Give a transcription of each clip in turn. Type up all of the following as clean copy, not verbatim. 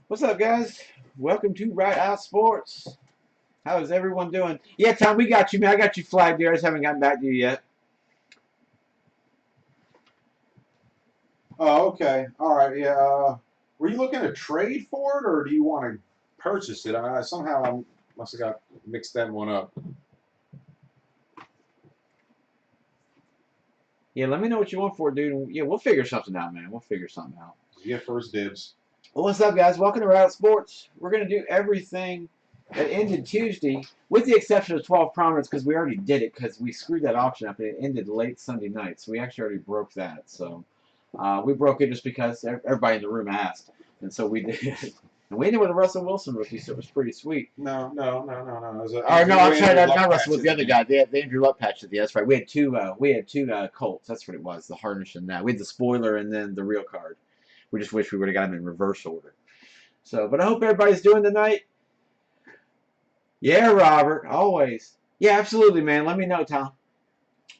What's up, guys? Welcome to Right Out Sports. How is everyone doing? Yeah, Tom, we got you, man. I got you flagged here. I just haven't gotten back to you yet. Oh, okay. All right. Yeah. Were you looking to trade for it, or do you want to purchase it? Somehow I must have got mixed that one up. Yeah, let me know what you want for it, dude. Yeah, we'll figure something out, man. We'll figure something out. You get first dibs. Well, what's up, guys? Welcome to Right Out Sports. We're going to do everything that ended Tuesday, with the exception of 12 Prominence, because we already did it, because we screwed that auction up, and it ended late Sunday night. So we actually already broke that. So we broke it just because everybody in the room asked. And so we did. And we ended with a Russell Wilson rookie, so it was pretty sweet. No. It was Or no, I'm sorry, not Luck Russell. Was patch the at other the guy, end. the Andrew Luck patch at the end. That's right. We had two Colts. That's what it was. The harnish and that. We had the spoiler and then the real card. We just wish we would have got them in reverse order. So, but I hope everybody's doing tonight. Yeah, Robert, always. Yeah, absolutely, man. Let me know, Tom.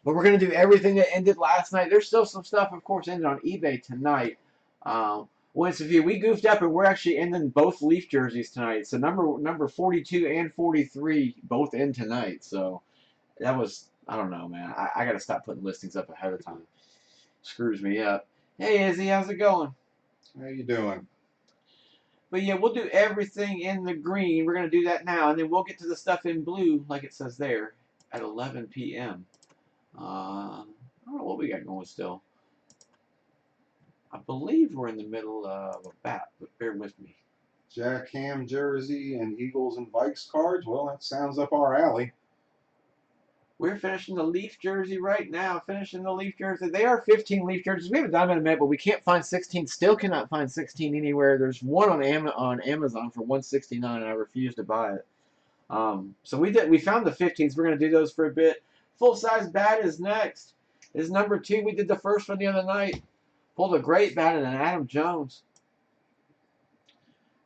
But we're gonna do everything that ended last night. There's still some stuff, of course, ended on eBay tonight. Once a few, we goofed up and we're actually ending both Leaf jerseys tonight. So number 42 and 43 both in tonight. So that was, I don't know, man. I got to stop putting listings up ahead of time. Screws me up. Hey, Izzy, how's it going? How you doing? But yeah, we'll do everything in the green. We're going to do that now, and then we'll get to the stuff in blue, like it says there, at 11 p.m. I don't know what we got going still. I believe we're in the middle of a bat, but bear with me. Jack Ham jersey and Eagles and Vikes cards. Well, that sounds up our alley. We're finishing the Leaf jersey right now. Finishing the Leaf jersey. They are 15 Leaf jerseys. We haven't done them in a minute, but we can't find 16. Still cannot find 16 anywhere. There's one on Amazon for 169, and I refuse to buy it. So we found the 15s. We're gonna do those for a bit. Full size bat is next. Is number 2. We did the first one the other night. Pulled a great bat and an Adam Jones.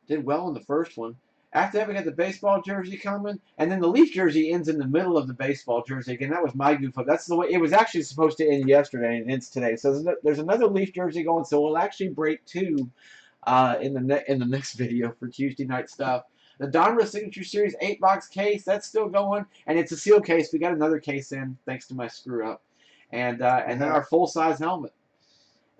Did well in the first one. After that, we got the baseball jersey coming, and then the Leaf jersey ends in the middle of the baseball jersey. Again, that was my goof up. That's the way it was actually supposed to end yesterday, and it ends today. So there's another Leaf jersey going. So we'll actually break two in the next video for Tuesday night stuff. The Donruss Signature Series 8-box case, that's still going, and it's a seal case. We got another case in, thanks to my screw up, and then our full size helmet.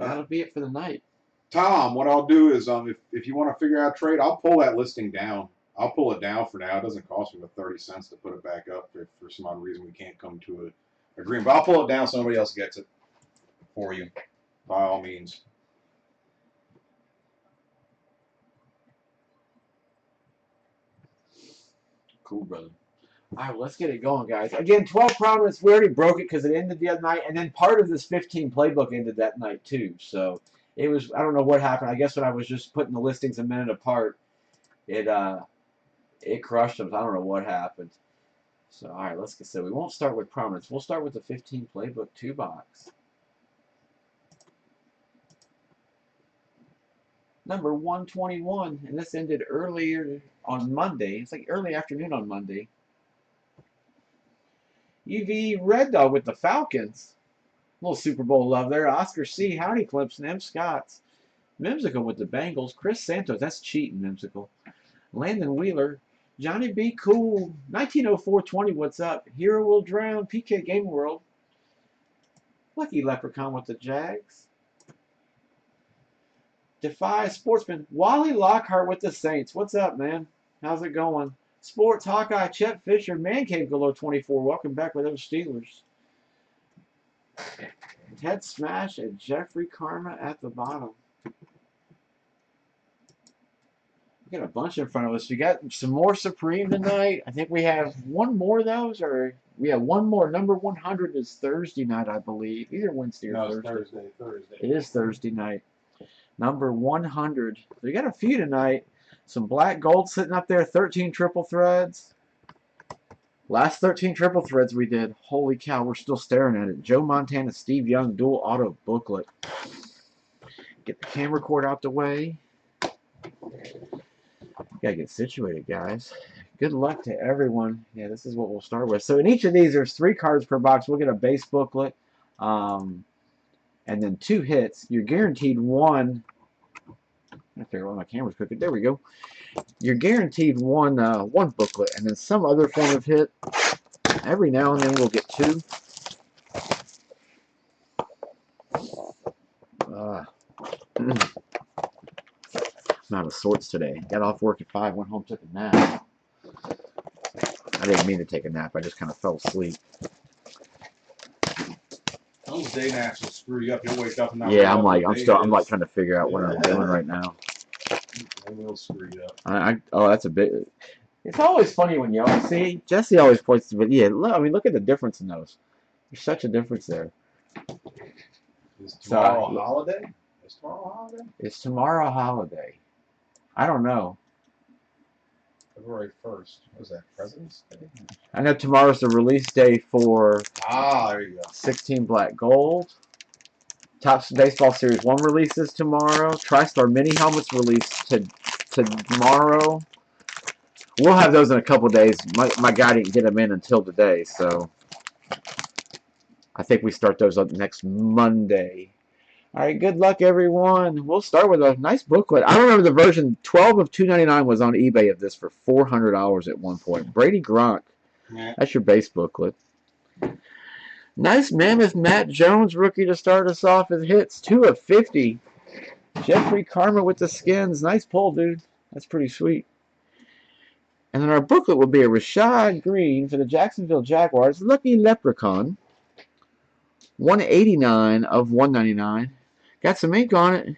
And that'll be it for the night. Tom, what I'll do is if you want to figure out trade, I'll pull that listing down. I'll pull it down for now. It doesn't cost me but 30 cents to put it back up if for some odd reason we can't come to an agreement. But I'll pull it down so somebody else gets it for you, by all means. Cool, brother. All right, well, let's get it going, guys. Again, 12 Prominence, we already broke it because it ended the other night, and then part of this 15 playbook ended that night, too. So it was, I don't know what happened. I guess when I was just putting the listings a minute apart, it crushed them. I don't know what happened. So, all right, let's get started. We won't start with Prominence. We'll start with the 15 playbook 2-box. Number 121, and this ended earlier on Monday. It's like early afternoon on Monday. UV Red Dog with the Falcons. A little Super Bowl love there. Oscar C. Howdy Clemson. M. Scotts. Mimsicle with the Bengals. Chris Santos. That's cheating, Mimsicle. Landon Wheeler. Johnny B. Cool. 1904-20. What's up? Hero Will Drown. PK Game World. Lucky Leprechaun with the Jags. Defy Sportsman. Wally Lockhart with the Saints. What's up, man? How's it going? Sports Hawkeye. Chet Fisher. Man Cave Galore 24. Welcome back with those Steelers. Ted Smash and Jeffrey Karma at the bottom. We got a bunch in front of us. We got some more Supreme tonight. I think we have one more of those, or we have one more. Number 100 is Thursday night, I believe. Either Wednesday or No, Thursday. it's Thursday. It is Thursday night. Number 100. We got a few tonight. Some black gold sitting up there. 13 triple threads. Last 13 triple threads we did. Holy cow, we're still staring at it. Joe Montana, Steve Young, dual auto booklet. Get the camera cord out the way. Gotta get situated, guys. Good luck to everyone. Yeah, this is what we'll start with. So in each of these, there's 3 cards per box. We'll get a base booklet, and then 2 hits. You're guaranteed 1. I figure out my camera's crooked. There we go. You're guaranteed one booklet, and then some other form of hit. Every now and then we'll get two. I'm out of sorts today. Got off work at 5, went home, took a nap. I didn't mean to take a nap. I just kind of fell asleep. Those day naps will screw you up. You'll wake up and not Yeah, I'm realize like what day trying to figure out what I'm doing right now. They will screw you up. Oh, that's a bit. It's always funny when you always see Jesse always points to, but yeah, look, I mean, look at the difference in those. There's such a difference there. Is tomorrow a holiday? Is tomorrow a holiday? Is tomorrow a holiday? I don't know. February 1st. What is that? President's Day? I know tomorrow's the release day for there you go. 16 Black Gold. Topps Baseball Series 1 releases tomorrow. TriStar Mini Helmets release tomorrow. We'll have those in a couple days. My guy didn't get them in until today, so I think we start those up next Monday. All right, good luck, everyone. We'll start with a nice booklet. I remember the version 12 of $2.99 was on eBay of this for $400 at one point. Brady Gronk. Yeah. That's your base booklet. Nice Mammoth Matt Jones rookie to start us off as hits. 2 of 50. Jeffrey Karma with the skins. Nice pull, dude. That's pretty sweet. And then our booklet will be a Rashad Green for the Jacksonville Jaguars. Lucky Leprechaun. 189 of 199. Got some ink on it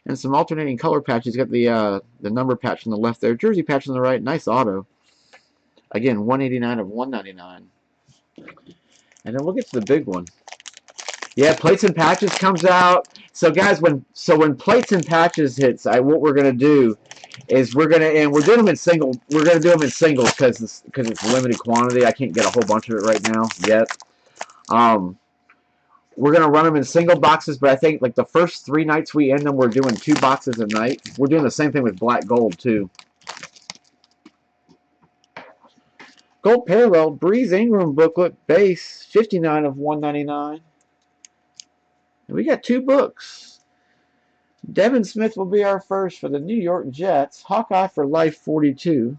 and some alternating color patches. Got the number patch on the left there. Jersey patch on the right. Nice auto. Again, 189 of 199. And then we'll get to the big one. Yeah, Plates and Patches comes out. So guys, when Plates and Patches hits, what we're gonna do is we're doing them in single. We're gonna do them in singles because it's limited quantity. I can't get a whole bunch of it right now yet. We're gonna run them in single boxes, but I think like the first 3 nights we end them, we're doing 2 boxes a night. We're doing the same thing with Black Gold too. Gold Parallel Breeze Ingram booklet base 59 of 199. And we got 2 books. Devin Smith will be our first for the New York Jets. Hawkeye for Life 42.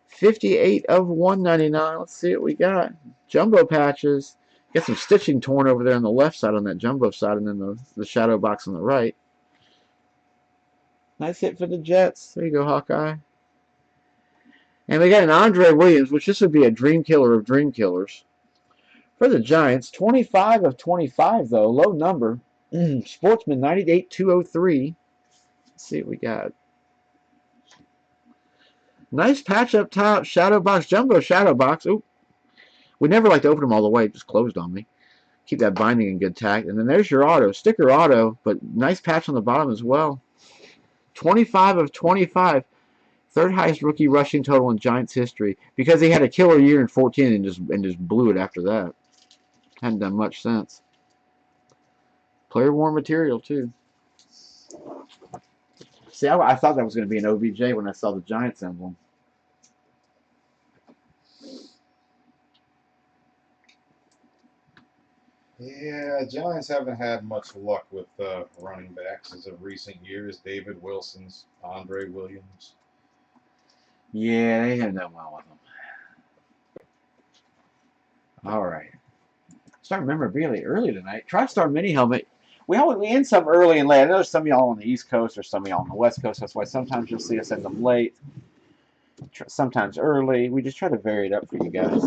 58 of 199. Let's see what we got. Jumbo patches. Got some stitching torn over there on the left side on that jumbo side, and then the shadow box on the right. Nice hit for the Jets. There you go, Hawkeye. And we got an Andre Williams, which this would be a dream killer of dream killers. For the Giants, 25 of 25, though. Low number. Sportsman, 98-203. Let's see what we got. Nice patch up top. Shadow box. Jumbo shadow box. Oop. We never like to open them all the way. It just closed on me. Keep that binding in good tact. And then there's your auto. Sticker auto, but nice patch on the bottom as well. 25 of 25. Third highest rookie rushing total in Giants history. Because he had a killer year in 14 and just blew it after that. Hadn't done much since. Player worn material too. See, I thought that was going to be an OBJ when I saw the Giants emblem. Yeah, Giants haven't had much luck with running backs as of recent years. David Wilson's, Andre Williams. Yeah, they haven't done well with them. All right. Start memorabilia early tonight. TriStar Mini Helmet. We end some early and late. I know some of y'all on the East Coast or some of y'all on the West Coast. That's why sometimes you'll see us end them late. Sometimes early. We just try to vary it up for you guys.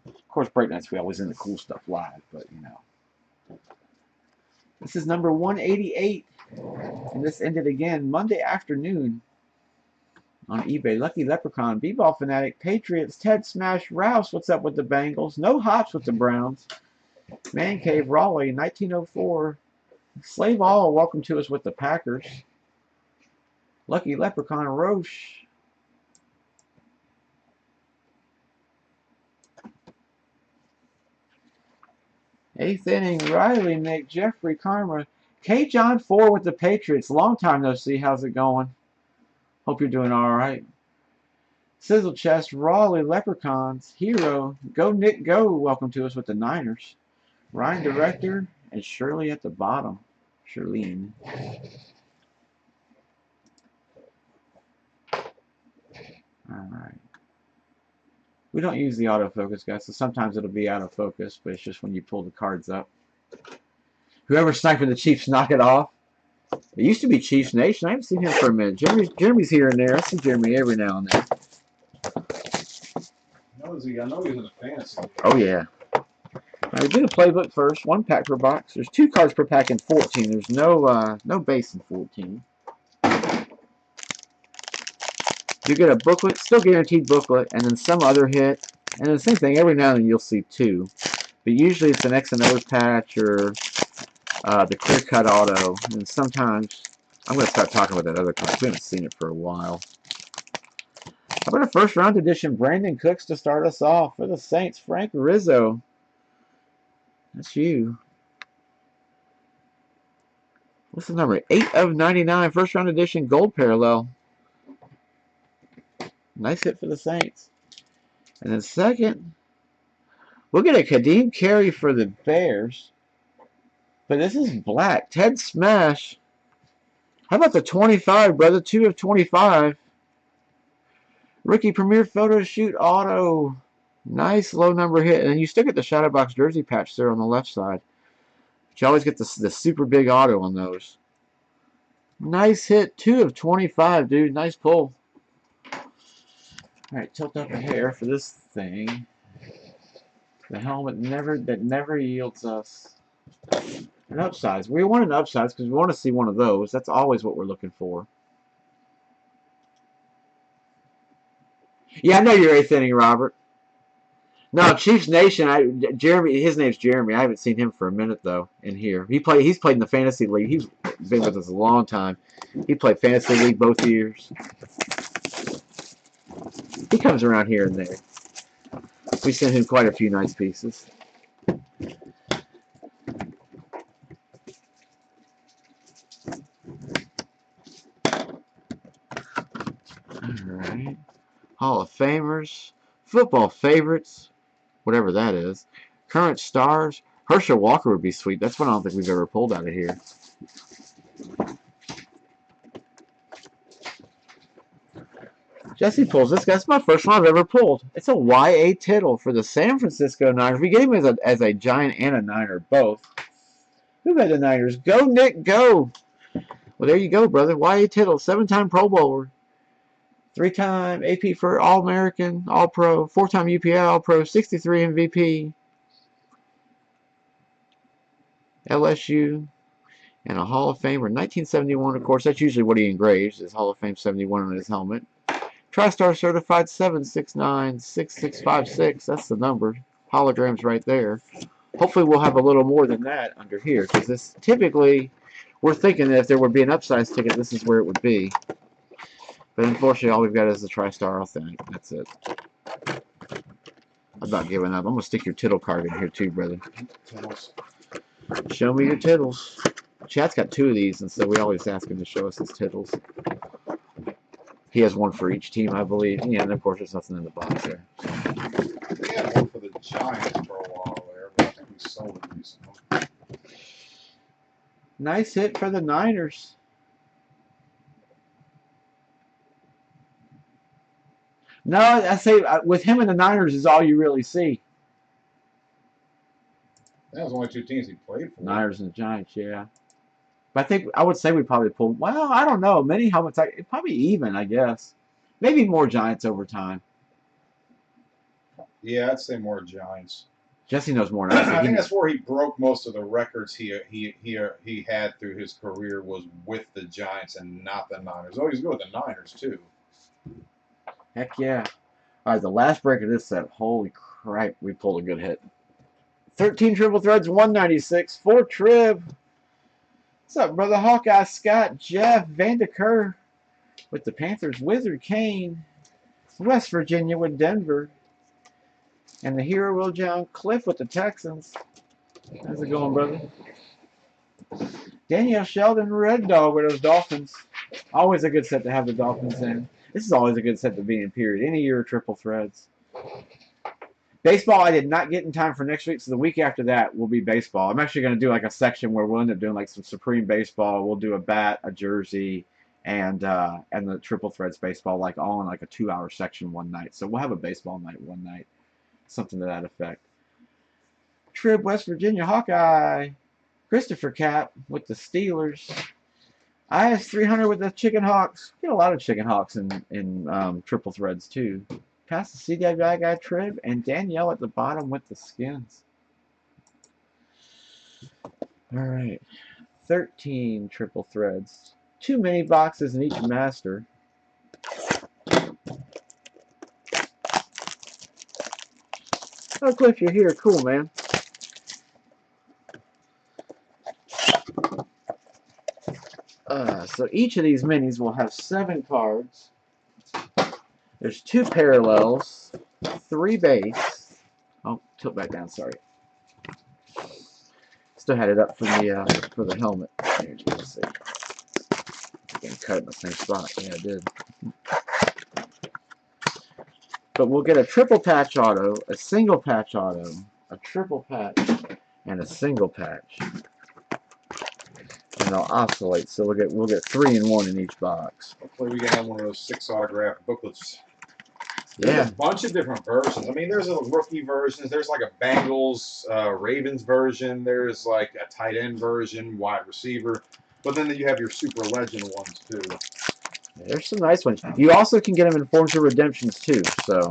Of course, break nights we always end the cool stuff live, but you know. This is number 188. And this ended again Monday afternoon on eBay. Lucky Leprechaun, B-Ball Fanatic, Patriots, Ted Smash, Rouse, what's up with the Bengals? No Hops with the Browns. Man Cave, Raleigh, 1904. Slave All, welcome to us with the Packers. Lucky Leprechaun, Roche. Eighth inning, Riley, Nick, Jeffrey, Karma. K. John 4 with the Patriots. Long time no see. How's it going? Hope you're doing all right. Sizzle Chest, Raleigh, Leprechauns, Hero, Go Nick Go, welcome to us with the Niners. Ryan Director and Shirley at the bottom. Shirlene. Alright. We don't use the autofocus, guys, so sometimes it'll be out of focus, but it's just when you pull the cards up. Whoever's sniping the Chiefs, knock it off. It used to be Chiefs Nation. I haven't seen him for a minute. Jeremy's here and there. I see Jeremy every now and then. I know he's in the fantasy. Oh, yeah. Now, we do the playbook first. 1 pack per box. There's 2 cards per pack in 14. There's no base in 14. You get a booklet, still guaranteed booklet, and then some other hit. And the same thing, every now and then you'll see 2. But usually it's an X and O's patch or the clear cut auto. And sometimes, I'm going to start talking about that other card. We haven't seen it for a while. How about a first round edition Brandon Cooks to start us off for the Saints? Frank Rizzo. That's you. What's the number? 8 of 99. First round edition gold parallel. Nice hit for the Saints. And then second, we'll get a Kadeem Carey for the Bears. But this is black. Ted Smash. How about the 25, brother? 2 of 25. Rookie Premier Photo Shoot Auto. Nice low number hit. And then you still get the Shadow Box jersey patch there on the left side. But you always get the super big auto on those. Nice hit. 2 of 25, dude. Nice pull. Alright, tilt up a hair for this thing. The helmet that never yields us an upsize. We want an upsize because we want to see one of those. That's always what we're looking for. Yeah, I know you're 8th inning, Robert. No, Chiefs Nation. Jeremy. His name's Jeremy. I haven't seen him for a minute though. In here, he's played in the fantasy league. He's been with us a long time. He played fantasy league both years. He comes around here and there. We sent him quite a few nice pieces. Alright. Hall of Famers. Football favorites. Whatever that is. Current stars. Herschel Walker would be sweet. That's one I don't think we've ever pulled out of here. Jesse pulls this guy. That's my first one I've ever pulled. It's a Y.A. Tittle for the San Francisco Niners. We get him as a Giant and a Niner both. Who had the Niners? Go, Nick, go. Well, there you go, brother. Y.A. Tittle, 7-time Pro Bowler. 3-time AP for All-American, All-Pro, 4-time UPI All-Pro, 63 MVP, LSU, and a Hall of Famer. 1971, of course, that's usually what he engraves, is Hall of Fame 71 on his helmet. Tristar certified 7696656, that's the number. Holograms right there. Hopefully we'll have a little more than that under here, because this typically, we're thinking that if there would be an upsize ticket, this is where it would be. But unfortunately, all we've got is the Tristar Authentic. That's it. I'm not giving up. I'm going to stick your tittle card in here too, brother. Tittles. Show me your tittles. Chat's got 2 of these, and so we always ask him to show us his tittles. He has 1 for each team, I believe. Yeah, and of course, there's nothing in the box there. We had one for the Giants for a while there, but I think we sold it recently. Nice hit for the Niners. No, I say with him and the Niners is all you really see. That was only 2 teams he played for. Niners and the Giants, yeah. But I would say we probably pulled. Well, I don't know. Many helmets, probably even, I guess. Maybe more Giants over time. Yeah, I'd say more Giants. Jesse knows more than I think that's where he broke most of the records he had through his career was with the Giants and not the Niners. Oh, he's good with the Niners too. Heck yeah. All right, the last break of this set. Holy crap, we pulled a good hit. 13 triple threads, 196. 4 trib. What's up, brother? Hawkeye, Scott, Jeff, Vandeker with the Panthers. Wizard, Kane. West Virginia with Denver. And the hero Will John Cliff with the Texans. How's it going, brother? Danielle Sheldon, Red Dog with those Dolphins. Always a good set to have the Dolphins in. This is always a good set to be in, period. Any year of triple threads. Baseball, I did not get in time for next week, so the week after that will be baseball. I'm actually going to do like a section where we'll end up doing like some Supreme baseball. We'll do a bat, a jersey, and the triple threads baseball, like all in like a 2-hour section one night. So we'll have a baseball night one night, something to that effect. Trib, West Virginia Hawkeye, Christopher Cap with the Steelers. IS 300 with the Chicken Hawks. Get a lot of Chicken Hawks in triple threads too. Past the CWI guy Trib and Danielle at the bottom with the Skins. All right, 13 triple threads. 2 mini boxes in each master. Oh, Cliff, you're here. Cool, man. So each of these minis will have 7 cards. There's 2 parallels, 3 base. Oh, tilt back down. Sorry. Still had it up for the helmet. Here, let's see. Getting cut in the same spot. Yeah, I did. But we'll get a triple patch auto, a single patch auto, a triple patch, and a single patch. And they'll oscillate, so we'll get 3 in 1 in each box. Hopefully we get one of those 6 autograph booklets. There's Yeah. a bunch of different versions. I mean, there's a rookie versions. There's like a Bengals, Ravens version. There's like a tight end version, wide receiver. But then you have your super legend ones too. There's some nice ones. You also can get them in forms of redemptions too. So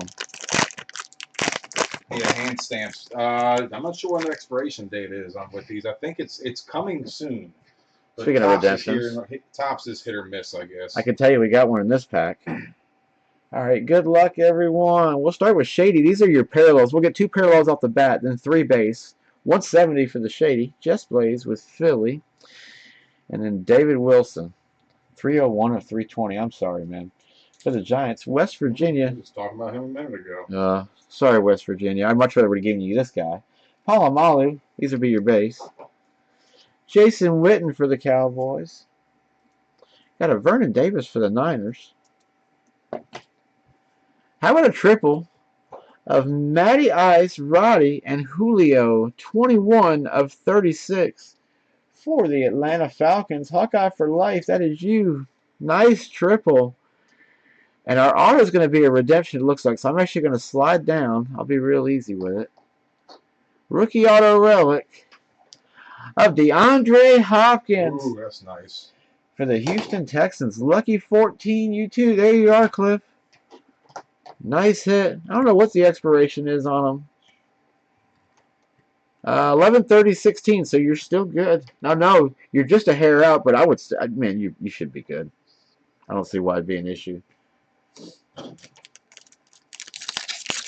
Yeah, hand stamps. I'm not sure when the expiration date is on with these. I think it's coming soon. But speaking of redemptions, Tops is hit or miss, I guess. I can tell you we got one in this pack. All right, good luck, everyone. We'll start with Shady. These are your parallels. We'll get 2 parallels off the bat, then 3 base. 170 for the Shady. Jess Blaze with Philly. And then David Wilson. 301 or 320. I'm sorry, man. For the Giants. West Virginia. I was talking about him a minute ago. Sorry, West Virginia. I'd much rather would have given you this guy. Palomalu. These would be your base. Jason Witten for the Cowboys. Got a Vernon Davis for the Niners. How about a triple of Matty Ice, Roddy, and Julio, 21 of 36 for the Atlanta Falcons. Hawkeye for life. That is you. Nice triple. And our auto is going to be a redemption, it looks like. So I'm actually going to slide down. I'll be real easy with it. Rookie auto relic of DeAndre Hopkins. Ooh, that's nice. For the Houston Texans. Lucky 14, you too. There you are, Cliff. Nice hit. I don't know what the expiration is on them. 11/30/16, so you're still good. No, you're just a hair out, but I would, man, you should be good. I don't see why it'd be an issue.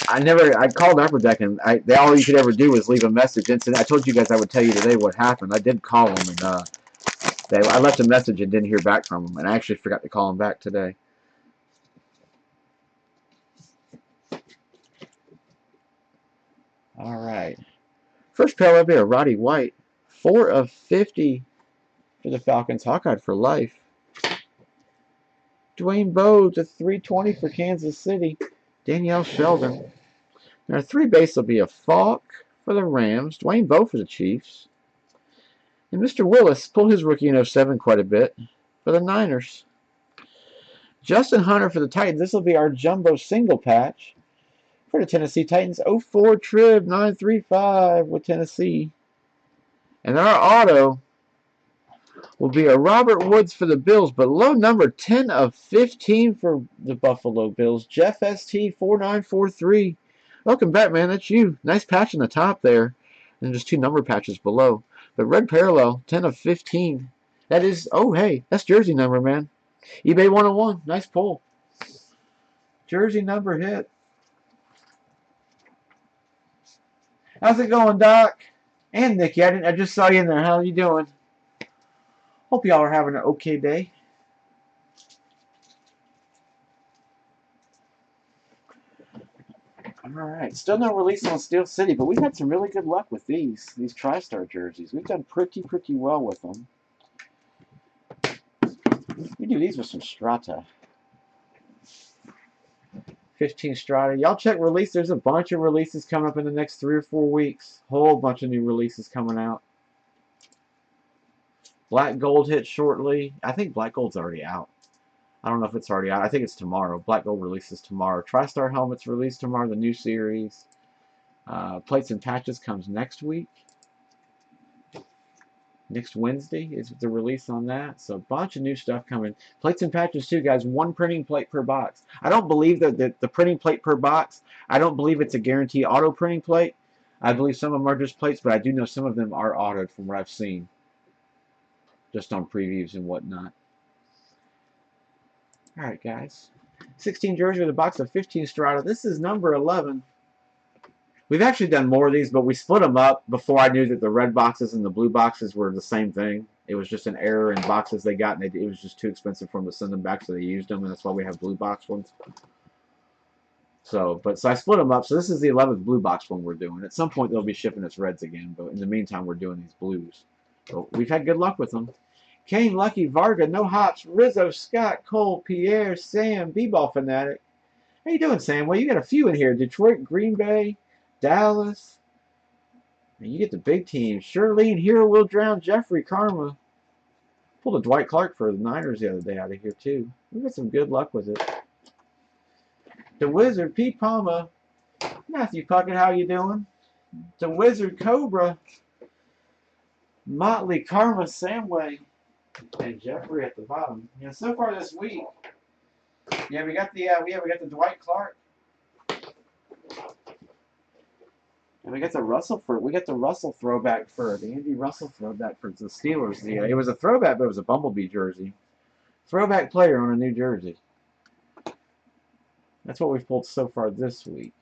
I called Upper Deck, and all you could ever do was leave a message. And I told you guys I would tell you today what happened. I did call them, and I left a message and didn't hear back from them, and I actually forgot to call them back today. All right. First pair will be a Roddy White. 4 of 50 for the Falcons. Hawkeye for life. Dwayne Bowe to 320 for Kansas City. Danielle Sheldon. Now, 3 base will be a Falk for the Rams. Dwayne Bowe for the Chiefs. And Mr. Willis pulled his rookie in 07 quite a bit for the Niners. Justin Hunter for the Titans. This will be our jumbo single patch for the Tennessee Titans. 04 Trib 935 with Tennessee. And our auto will be a Robert Woods for the Bills, but low number 10 of 15 for the Buffalo Bills. Jeff ST 4943. Welcome back, man. That's you. Nice patch in the top there. And just 2 number patches below. But red parallel, 10 of 15. That is, oh, hey, that's jersey number, man. eBay 101. Nice pull. Jersey number hit. How's it going, Doc? And Nikki, I just saw you in there. How are you doing? Hope y'all are having an okay day. Alright, still no release on Steel City, but we've had some really good luck with these Tristar jerseys. We've done pretty well with them. We do these with some Strata. 15 Strata. Y'all check release. There's a bunch of releases coming up in the next 3 or 4 weeks. Whole bunch of new releases coming out. Black Gold hits shortly. I think Black Gold's already out. I don't know if it's already out. I think it's tomorrow. Black Gold releases tomorrow. TriStar helmets released tomorrow, the new series. Plates and Patches comes next week. Next Wednesday is the release on that. So a bunch of new stuff coming. Plates and Patches too, guys. 1 printing plate per box. I don't believe that the printing plate per box, I don't believe it's a guaranteed auto printing plate. I believe some of them are just plates, but I do know some of them are autoed from what I've seen. Just on previews and whatnot. Alright, guys. 16 Jersey with a box of 15 Strata. This is number 11. We've actually done more of these, but we split them up before I knew that the red boxes and the blue boxes were the same thing. It was just an error in boxes they got, and it was just too expensive for them to send them back, so they used them, and that's why we have blue box ones. So I split them up. So this is the 11th blue box one we're doing. At some point, they'll be shipping us reds again, but in the meantime, we're doing these blues. So we've had good luck with them. Kane, Lucky, Varga, No Hops, Rizzo, Scott, Cole, Pierre, Sam, B-Ball Fanatic. How you doing, Sam? Well, you got a few in here. Detroit, Green Bay, Dallas. And you get the big teams. Shirlene, Hero Will Drown, Jeffrey, Karma. Pulled a Dwight Clark for the Niners the other day out of here, too. We've got some good luck with it. The Wizard, Pete Palma. Matthew Puckett, how you doing? The Wizard, Cobra. Motley, Karma, Samway. And Jeffrey at the bottom. You know, so far this week, yeah, we got the Dwight Clark, and we got the Russell throwback for the Andy Russell throwback for the Steelers. It was a throwback, but it was a Bumblebee jersey. Throwback player on a new jersey. That's what we've pulled so far this week.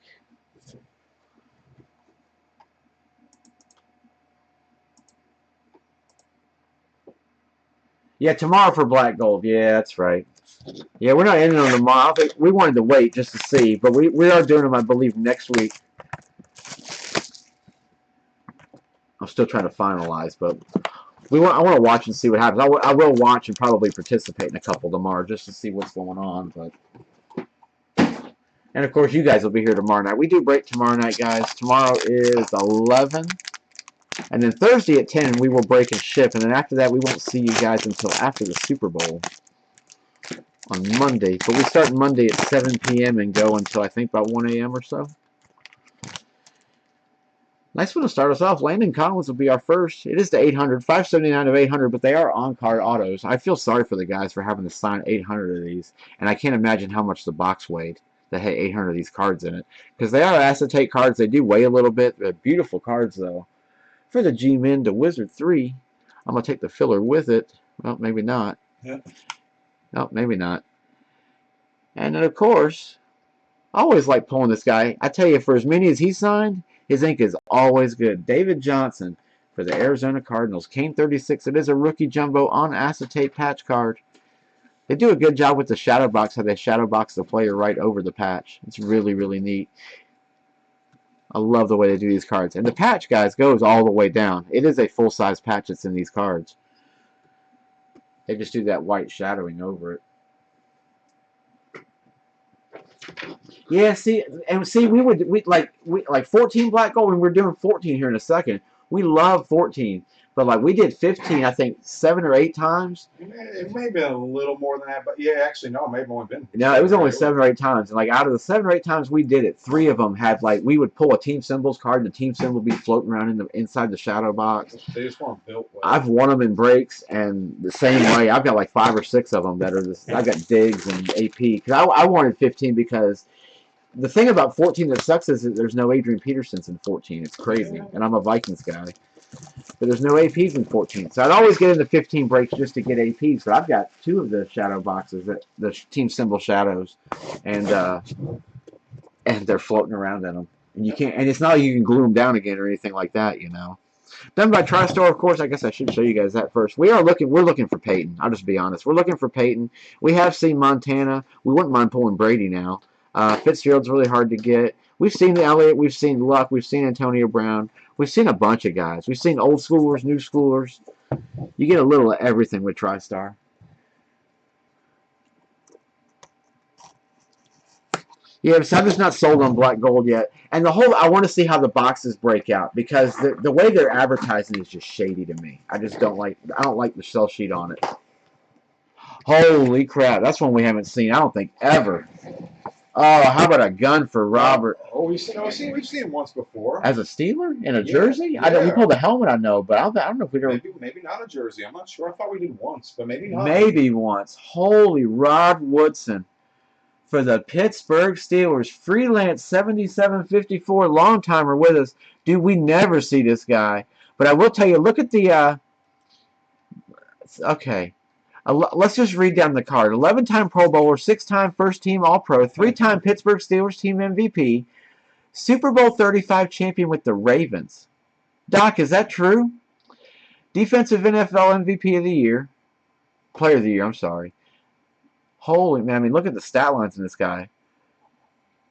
Yeah, tomorrow for Black Gold. Yeah, that's right. Yeah, we're not ending on tomorrow. We wanted to wait just to see, but we are doing them, I believe, next week. I'm still trying to finalize, but I want to watch and see what happens. I will watch and probably participate in a couple tomorrow just to see what's going on. And of course, you guys will be here tomorrow night. We do break tomorrow night, guys. Tomorrow is 11. And then Thursday at 10, we will break and ship. And then after that, we won't see you guys until after the Super Bowl on Monday. But we start Monday at 7 p.m. and go until, I think, about 1 a.m. or so. Nice one to start us off. Landon Collins will be our first. It is the 800, 579 of 800, but they are on-card autos. I feel sorry for the guys for having to sign 800 of these. And I can't imagine how much the box weighed that had 800 of these cards in it. Because they are acetate cards. They do weigh a little bit. They're beautiful cards, though. For the G-Men to Wizard 3, I'm going to take the filler with it. Well, maybe not. Yeah. No, maybe not. And then, of course, I always like pulling this guy. I tell you, for as many as he signed, his ink is always good. David Johnson for the Arizona Cardinals. Kane 36. It is a rookie jumbo on acetate patch card. They do a good job with the shadow box, how they shadow box the player right over the patch. It's really, really neat. I love the way they do these cards. And the patch, guys, goes all the way down. It is a full-size patch that's in these cards. They just do that white shadowing over it. Yeah, see, we like 14 Black Gold, and we're doing 14 here in a second. We love 14. But like we did 15, I think 7 or 8 times. It may have been a little more than that, but yeah, actually no, it may have only been. No, it was only 7 or 8 times. And like out of the 7 or 8 times we did it, 3 of them had like we would pull a team symbols card, and the team symbol would be floating around in inside the shadow box. They just weren't built well. I've won them in breaks, and the same way. I've got like 5 or 6 of them that are this. I got Diggs and AP because I wanted 15 because the thing about 14 that sucks is that there's no Adrian Petersons in 14. It's crazy, and I'm a Vikings guy. But there's no APs in 14. So I'd always get into 15 breaks just to get APs. But I've got 2 of the shadow boxes, the team symbol shadows, and they're floating around in them. And you can't, and it's not like you can glue them down again or anything like that, you know. Done by TriStar, of course. I guess I should show you guys that first. We're looking for Peyton. I'll just be honest. We're looking for Peyton. We have seen Montana. We wouldn't mind pulling Brady now. Fitzgerald's really hard to get. We've seen Elliott. We've seen Luck. We've seen Antonio Brown. We've seen a bunch of guys. We've seen old schoolers, new schoolers. You get a little of everything with TriStar. Yeah, so I'm just not sold on black gold yet. And the whole, I want to see how the boxes break out because the way they're advertising is just shady to me. I just don't like. I don't like the sell sheet on it. Holy crap! That's one we haven't seen. I don't think ever. Oh, how about a gun for Robert Oh, we've seen him once before. as a Steeler in a Yeah, jersey? I don't. We yeah. pulled the helmet, I know, but I don't know if we ever. Maybe not a jersey. I'm not sure. I thought we did once, but maybe not. Maybe once. Holy Rod Woodson for the Pittsburgh Steelers. Freelance 7754, long timer with us. Dude, we never see this guy. But I will tell you, look at the. Okay. Let's just read down the card. 11-time Pro Bowler, 6-time first team All-Pro, 3-time Pittsburgh Steelers team MVP, Super Bowl 35 champion with the Ravens. Doc, is that true? Defensive NFL MVP of the year. Player of the year, I'm sorry. Holy man, I mean, look at the stat lines in this guy.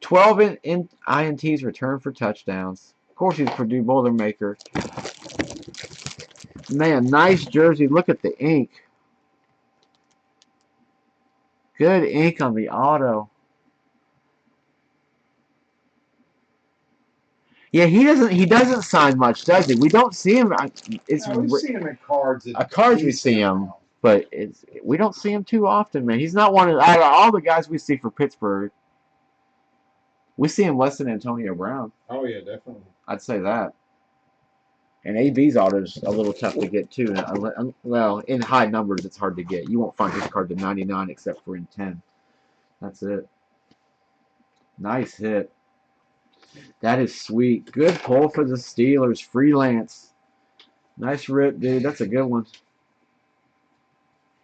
12 INTs returned for touchdowns. Of course, he's Purdue Boilermaker. Man, nice jersey. Look at the ink. Good ink on the auto. Yeah, he doesn't sign much, does he? We don't see him. We've seen him in cards. Cards we see him, but we don't see him too often, man. He's not one of out of all the guys we see for Pittsburgh. We see him less than Antonio Brown. Oh yeah, definitely. I'd say that. And AB's auto is a little tough to get too. Well, in high numbers, it's hard to get. You won't find his card to 99 except for in 10. That's it. Nice hit. That is sweet. Good pull for the Steelers. Freelance. Nice rip, dude. That's a good one.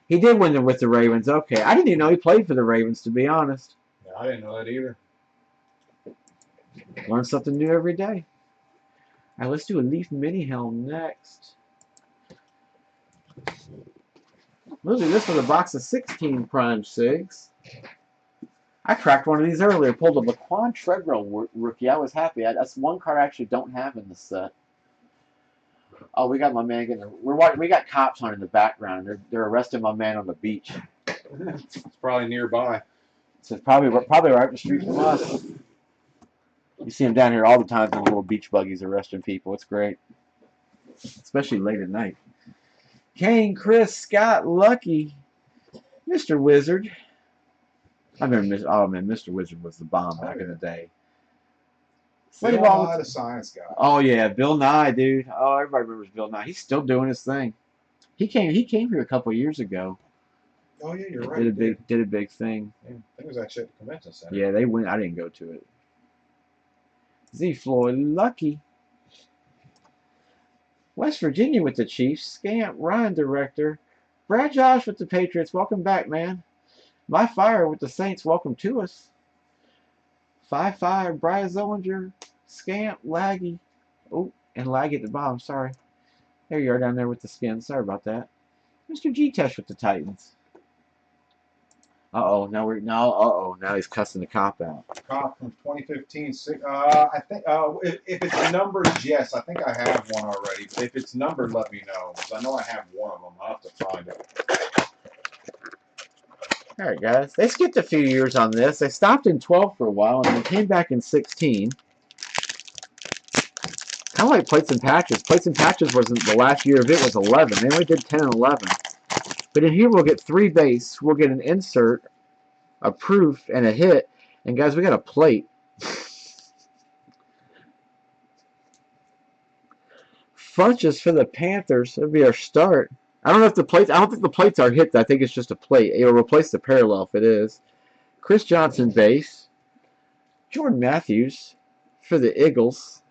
He did win it with the Ravens. Okay. I didn't even know he played for the Ravens, to be honest. Yeah, I didn't know that either. Learn something new every day. All right, let's do a Leaf Mini Helm next. We'll do this with a box of 16 Prime Sigs. I cracked one of these earlier. Pulled a Laquan Treadwell rookie. I was happy. That's one card I actually don't have in the set. Oh, we got my man getting. We got cops on in the background. They're arresting my man on the beach. It's probably nearby. So it's probably right up the street from us. You see him down here all the time in little beach buggies arresting people. It's great, especially late at night. Kane, Chris, Scott, Lucky, Mr. Wizard. I remember, oh man, Mr. Wizard was the bomb back in the day. Bill Nye, the science guy. Oh yeah, Bill Nye, dude. Oh, everybody remembers Bill Nye. He's still doing his thing. He came here a couple years ago. Oh yeah, you're right. Did a big thing. Yeah, I think it was actually at the convention center. Yeah, they went. I didn't go to it. Z Floyd, Lucky. West Virginia with the Chiefs. Scamp, Ryan Director. Bradshaw with the Patriots. Welcome back, man. My Fire with the Saints. Welcome to us. 5-5, Brian Zollinger. Scamp, Laggy. Oh, and Laggy at the bottom. Sorry. There you are down there with the skin. Sorry about that. Mr. G-Tesh with the Titans. Now he's cussing the cop out. Cop from 2015. I think if it's numbered, yes, I think I have one already. But if it's numbered, let me know because I know I have one of them. I'll have to find it. All right, guys. They skipped a few years on this. They stopped in 12 for a while and then came back in 16. Kind of like Plates and Patches. Plates and Patches wasn't the last year of it was 11. They only did 10 and 11. But in here we'll get 3 base. We'll get an insert, a proof, and a hit. And guys, we got a plate. Funches for the Panthers. That'll be our start. I don't think the plates are hit. I think it's just a plate. It'll replace the parallel if it is. Chris Johnson base. Jordan Matthews for the Eagles.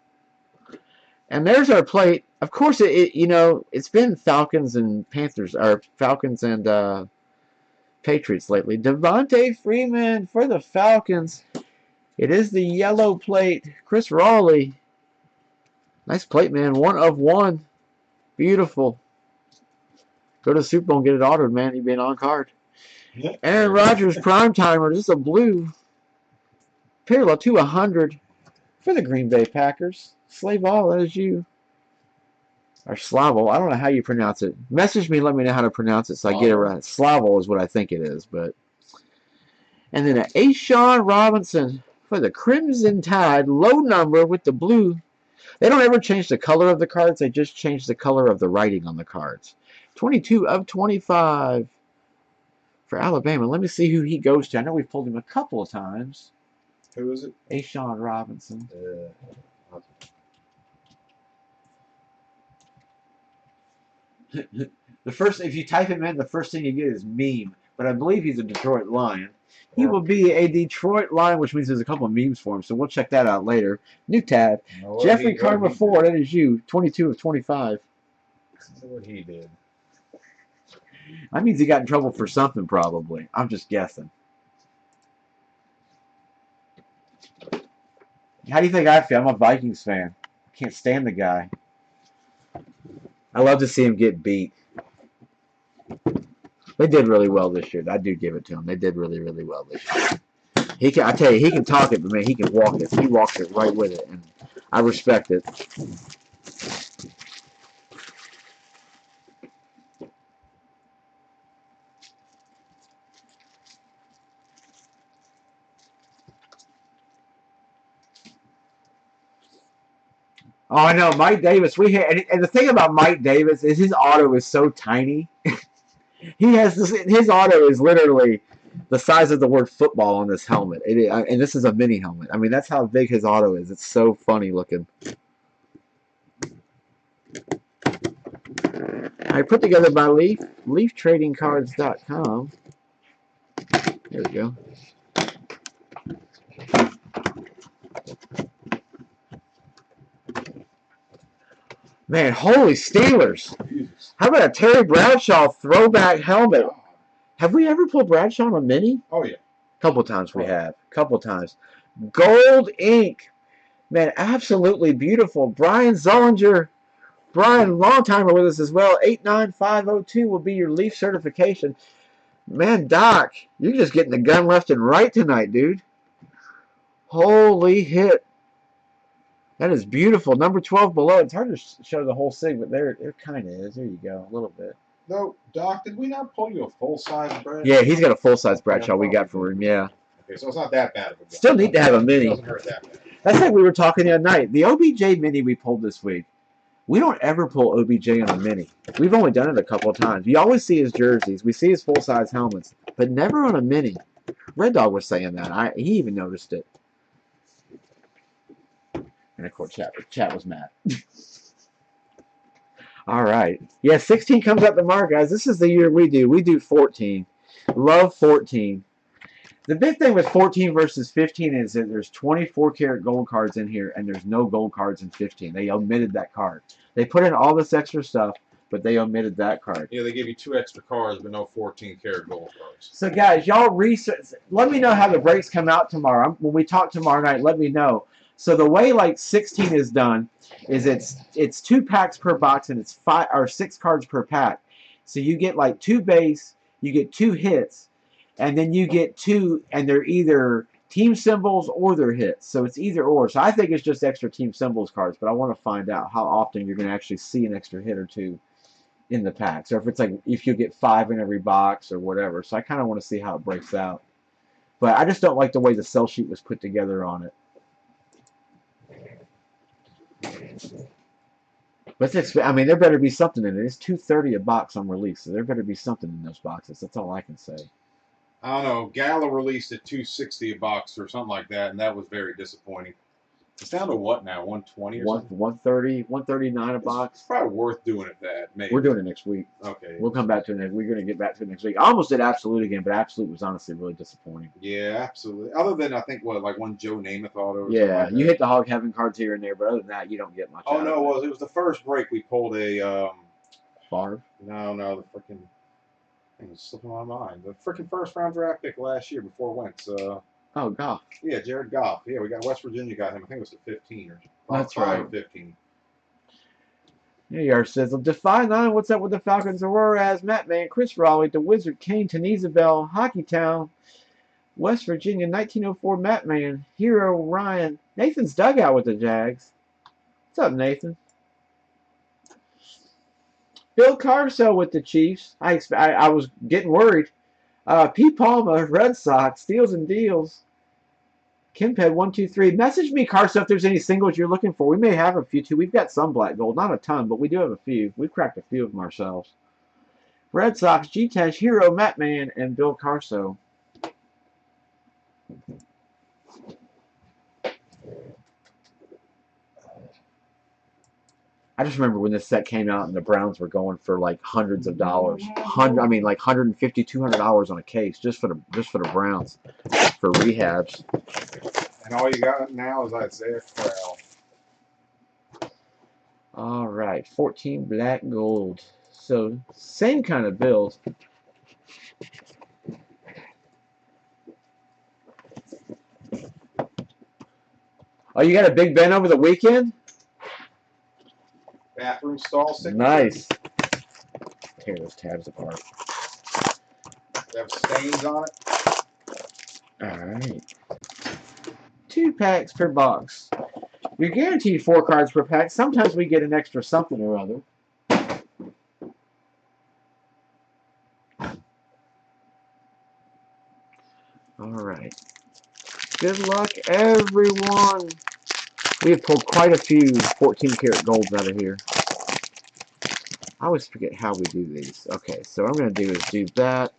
And there's our plate. Of course, it's been Falcons and Panthers, or Falcons and Patriots lately. Devontae Freeman for the Falcons. It is the yellow plate. Chris Raleigh. Nice plate, man. 1 of 1. Beautiful. Go to the Super Bowl and get it autoed, man. You've been on card. Yep. Aaron Rodgers, prime timer. This is a blue. Parallel to 100 for the Green Bay Packers. Slave all, that is you. Or Slavel. I don't know how you pronounce it. Message me, let me know how to pronounce it so I get it right. Slavel is what I think it is, but. And then an Ashawn Robinson for the Crimson Tide. Low number with the blue. They don't ever change the color of the cards. They just change the color of the writing on the cards. 22 of 25 for Alabama. Let me see who he goes to. I know we've pulled him a couple of times. Who is it? Ashawn Robinson. The first, if you type him in, the first thing you get is meme. But I believe he's a Detroit Lion. He will be a Detroit Lion, which means there's a couple of memes for him. So we'll check that out later. New tab. Jeffrey Karma 4. That is you. 22 of 25. That's what he did. That means he got in trouble for something, probably. I'm just guessing. How do you think I feel? I'm a Vikings fan. I can't stand the guy. I love to see him get beat. They did really well this year. I do give it to them. They did really, really well this year. He can, I tell you, he can talk it, but man, he can walk it. He walks it right with it, and I respect it. Oh, I know, Mike Davis. And the thing about Mike Davis is his auto is so tiny. He has this. His auto is literally the size of the word football on this helmet. And this is a mini helmet. I mean, that's how big his auto is. It's so funny looking. I put together by LeafTradingCards.com. There we go. Man, holy Steelers. How about a Terry Bradshaw throwback helmet? Have we ever pulled Bradshaw on a mini? Oh, yeah. Couple times we have. Couple times. Gold ink. Man, absolutely beautiful. Brian Zollinger. Brian, long timer with us as well. 89502 will be your Leaf certification. Man, Doc, you're just getting the gun left and right tonight, dude. Holy hit. That is beautiful. Number 12 below. It's hard to show the whole sig, but there it kind of is. There you go. A little bit. No, Doc, did we not pull you a full-size Bradshaw? Yeah, he's got a full-size Bradshaw we got for him, yeah. Okay, so it's not that bad of a gun. Still need to have a mini. It doesn't hurt that bad. That's like we were talking the other night. The OBJ mini we pulled this week. We don't ever pull OBJ on a mini. We've only done it a couple of times. You always see his jerseys. We see his full-size helmets, but never on a mini. Red Dog was saying that. He even noticed it. And of course, chat was mad. All right. Yeah, 16 comes out tomorrow, guys. This is the year we do. We do 14. Love 14. The big thing with 14 versus 15 is that there's 24 karat gold cards in here, and there's no gold cards in 15. They omitted that card. They put in all this extra stuff, but they omitted that card. Yeah, they give you 2 extra cards, but no 14 karat gold cards. So, guys, y'all research. Let me know how the breaks come out tomorrow. When we talk tomorrow night, let me know. So the way like 16 is done is it's 2 packs per box and it's 5 or 6 cards per pack. So you get like 2 base, you get 2 hits, and then you get 2, and they're either team symbols or they're hits. So it's either or. So I think it's just extra team symbols cards, but I want to find out how often you're going to actually see an extra hit or 2 in the packs, or if it's like if you get 5 in every box or whatever. So I kind of want to see how it breaks out. But I just don't like the way the sell sheet was put together on it. But I mean, there better be something in it. It's $230 a box on release, so there better be something in those boxes. That's all I can say. I don't know. Gala released at $260 a box or something like that, and that was very disappointing. It's down to what now? 120 or something? 130, 139 a box. It's probably worth doing it that. Maybe. We're doing it next week. Okay. We'll come back to it next. We're going to get back to it next week. I almost did Absolute again, but Absolute was honestly really disappointing. Yeah, absolutely. Other than I think like one Joe Namath auto. Or yeah, like you hit the Hog Heaven cards here and there, but other than that, you don't get much. Oh no, it was the first break we pulled a Favre. No, the freaking thing was slipping my mind. The freaking first round draft pick last year before Wentz. Oh, Goff. Yeah, Jared Goff. Yeah, we got West Virginia got him. I think it was at 15 or that's 5 right. Or 15. There you are, Sizzle. Defy 9, what's up with the Falcons? Aurora, Matt Man, Chris Raleigh, the Wizard, Kane, Tenizabel, Hockey Town, West Virginia, 1904, Matt Man, Hero, Ryan, Nathan's dugout with the Jags. What's up, Nathan? Bill Carso with the Chiefs. I was getting worried. P. Palma, Red Sox, Steals and Deals. Kimped123. Message me, Carso, if there's any singles you're looking for. We may have a few too. We've got some black gold, not a ton, but we do have a few. We've cracked a few of them ourselves. Red Sox, G-Tash, Hero, Matt Man, and Bill Carso. I just remember when this set came out and the Browns were going for like hundreds of dollars. I mean, like $150, $200 on a case just for the Browns for rehabs. And all you got now is Isaiah Crowell. All right, 14 black gold. So same kind of build. Oh, you got a Big Ben over the weekend? Bathroom stall signature. Nice. Tear those tabs apart. They have stains on it. All right. 2 packs per box. You're guaranteed 4 cards per pack. Sometimes we get an extra something or other. All right. Good luck, everyone. We have pulled quite a few 14 karat golds out of here. I always forget how we do these. Okay, so what I'm going to do is do that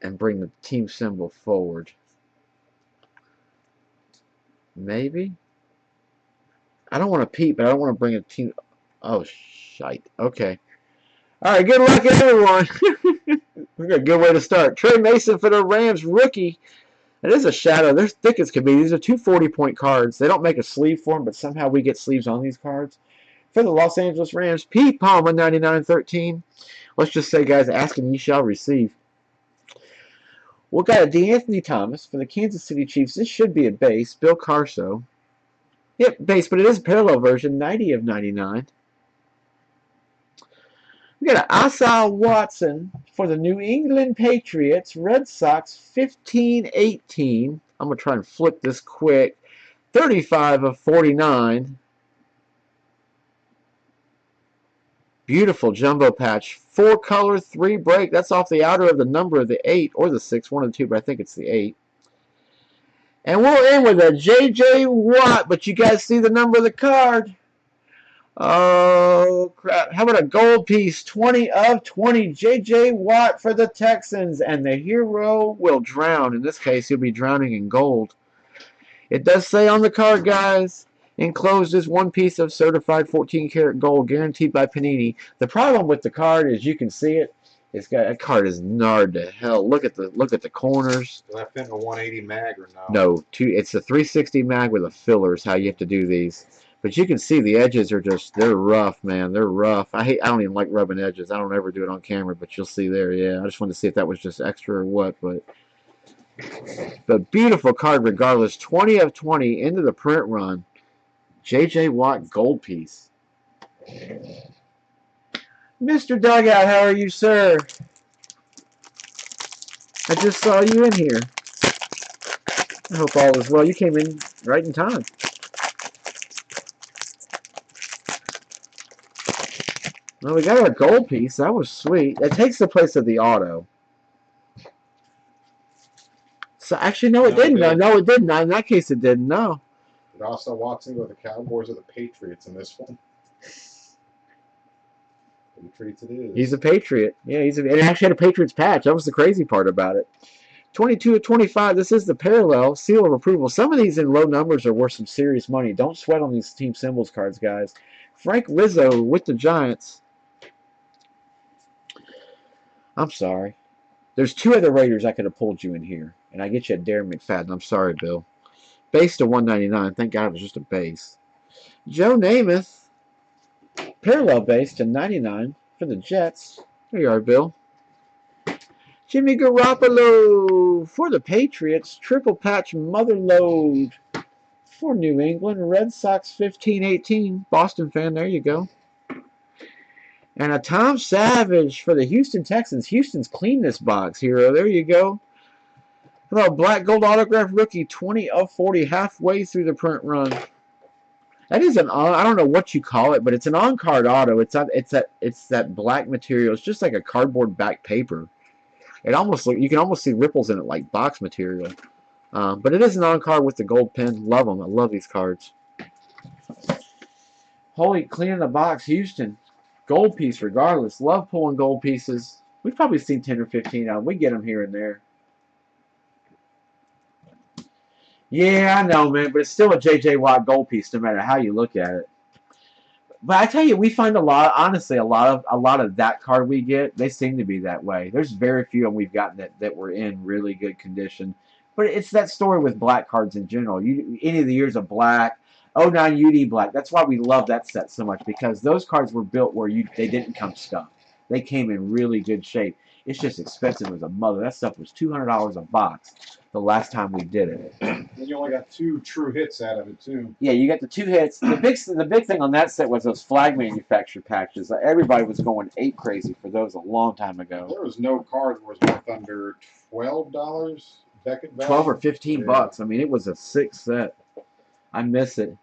and bring the team symbol forward. Maybe? I don't want to peep, but I don't want to bring a team. Oh, shite. Okay. All right, good luck, everyone. We got a good way to start. Trey Mason for the Rams, rookie. It is a shadow. They're thick as can be. These are 2 40-point cards. They don't make a sleeve for them, but somehow we get sleeves on these cards. For the Los Angeles Rams, Pete Palma, 99-13. Let's just say, guys, ask and ye shall receive. We've got a DeAnthony Thomas for the Kansas City Chiefs. This should be a base. Bill Carso. Yep, base, but it is a parallel version, 90/99. We got an Asal Watson for the New England Patriots. Red Sox, 15/18. I'm going to try and flip this quick. 35/49. Beautiful jumbo patch. 4 color, 3 break. That's off the outer of the number of the 8 or the 6, one of the two, but I think it's the 8. And we'll end with a J.J. Watt, but you guys see the number of the card. Oh, crap. How about a gold piece? 20/20. J.J. Watt for the Texans. And the hero will drown. In this case, he'll be drowning in gold. It does say on the card, guys, enclosed is 1 piece of certified 14 karat gold guaranteed by Panini. The problem with the card is you can see it. That card is gnarred to hell. Look at the corners. Do I fit in a 180 mag or no? No, it's a 360 mag with a filler is how you have to do these. But you can see the edges are they're rough, man. They're rough. I don't even like rubbing edges. I don't ever do it on camera, but you'll see there. Yeah, I just wanted to see if that was just extra or what. But beautiful card regardless. 20/20 into the print run. J.J. Watt gold piece. Mr. Dugout, how are you, sir? I just saw you in here. I hope all is well. You came in right in time. Well, we got our gold piece. That was sweet. That takes the place of the auto. So actually, no, it didn't. No, it didn't. In that case, it didn't. No. Did also Watson go to the Cowboys or the Patriots in this one? Patriots it is. He's a Patriot. Yeah, it actually had a Patriots patch. That was the crazy part about it. 22/25. This is the parallel seal of approval. Some of these in low numbers are worth some serious money. Don't sweat on these team symbols cards, guys. Frank Rizzo with the Giants. I'm sorry. There's 2 other Raiders I could have pulled you in here, and I get you a Darren McFadden. I'm sorry, Bill. Base to 199. Thank God it was just a base. Joe Namath. Parallel base to 99 for the Jets. There you are, Bill. Jimmy Garoppolo for the Patriots. Triple patch mother load for New England. Red Sox 15/18. Boston fan, there you go. And a Tom Savage for the Houston Texans. Houston's cleaned this box, hero. There you go. How about black gold autograph rookie 20/40 halfway through the print run. That is I don't know what you call it, but it's an on-card auto. It's that black material. It's just like a cardboard back paper. You can almost see ripples in it like box material. But it is an on-card with the gold pin. Love them. I love these cards. Holy, cleaning the box, Houston. Gold piece regardless. Love pulling gold pieces. We've probably seen 10 or 15 of them. We get them here and there. Yeah, I know, man, but it's still a J.J. Watt gold piece no matter how you look at it. But I tell you, we find a lot, honestly, a lot of that card we get, they seem to be that way. There's very few of them we've gotten that were in really good condition. But it's that story with black cards in general. Any of the years of black, '09 UD black. That's why we love that set so much, because those cards were built where they didn't come scuffed. They came in really good shape. It's just expensive as a mother. That stuff was $200 a box the last time we did it. And you only got 2 true hits out of it too. Yeah, you got the 2 hits. The big thing on that set was those flag manufacturer packages. Everybody was going ape crazy for those a long time ago. There was no card that was worth under $12 Beckett value. 12 or 15 bucks. I mean, it was a sick set. I miss it.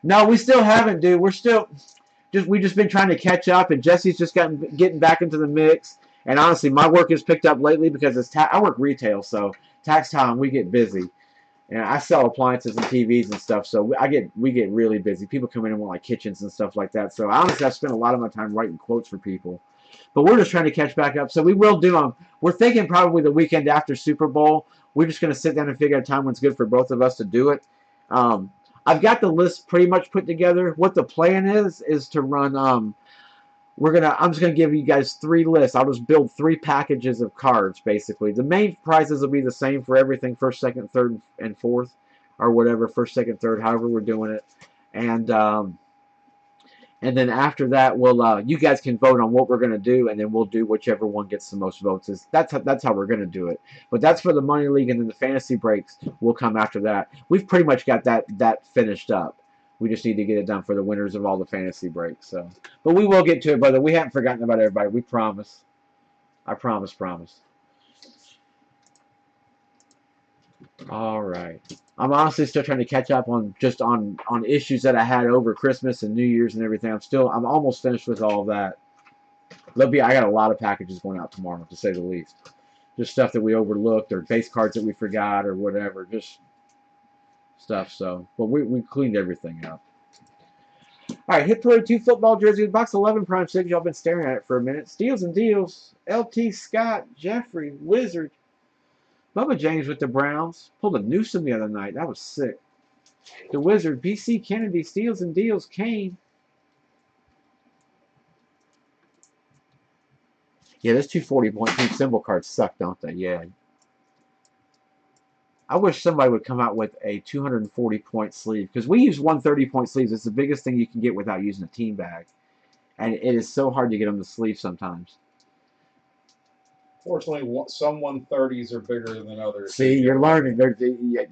No, we still haven't, dude. We're still we've just been trying to catch up, and Jesse's just getting back into the mix. And honestly, my work has picked up lately because I work retail, so tax time we get busy. And I sell appliances and TVs and stuff, so we get really busy. People come in and want like kitchens and stuff like that. So honestly, I spend a lot of my time writing quotes for people. But we're just trying to catch back up. So we will do them. We're thinking probably the weekend after Super Bowl. We're just going to sit down and figure out a time when it's good for both of us to do it. I've got the list pretty much put together. What the plan is to run. I'm just gonna give you guys 3 lists. I'll just build 3 packages of cards basically. The main prizes will be the same for everything: first, second, third, and fourth, or whatever. First, second, third, however we're doing it. And then after that, we'll you guys can vote on what we're gonna do, and then we'll do whichever one gets the most votes. That's how we're gonna do it. But that's for the money league, and then the fantasy breaks will come after that. We've pretty much got that finished up. We just need to get it done for the winners of all the fantasy breaks. So, but we will get to it, brother. We haven't forgotten about everybody. We promise. I promise. All right. I'm honestly still trying to catch up on issues that I had over Christmas and New Year's and everything. I'm almost finished with all of that. I got a lot of packages going out tomorrow, to say the least. Just stuff that we overlooked, or base cards that we forgot, or whatever. Just stuff. So, but we cleaned everything up. All right, Hit Parade 2 football jersey, box 11 Prime Sigs. Y'all been staring at it for a minute. Steals and Deals. LT Scott, Jeffrey, Wizard. Bubba James with the Browns. Pulled a Newsom the other night. That was sick. The Wizard, BC Kennedy, Steals and Deals, Kane. Yeah, those 240.2 symbol cards suck, don't they? Yeah. I wish somebody would come out with a 240-point sleeve, because we use 130-point sleeves. It's the biggest thing you can get without using a team bag. And it is so hard to get them to sleeve sometimes. Fortunately, some 130s are bigger than others. See, you're learning.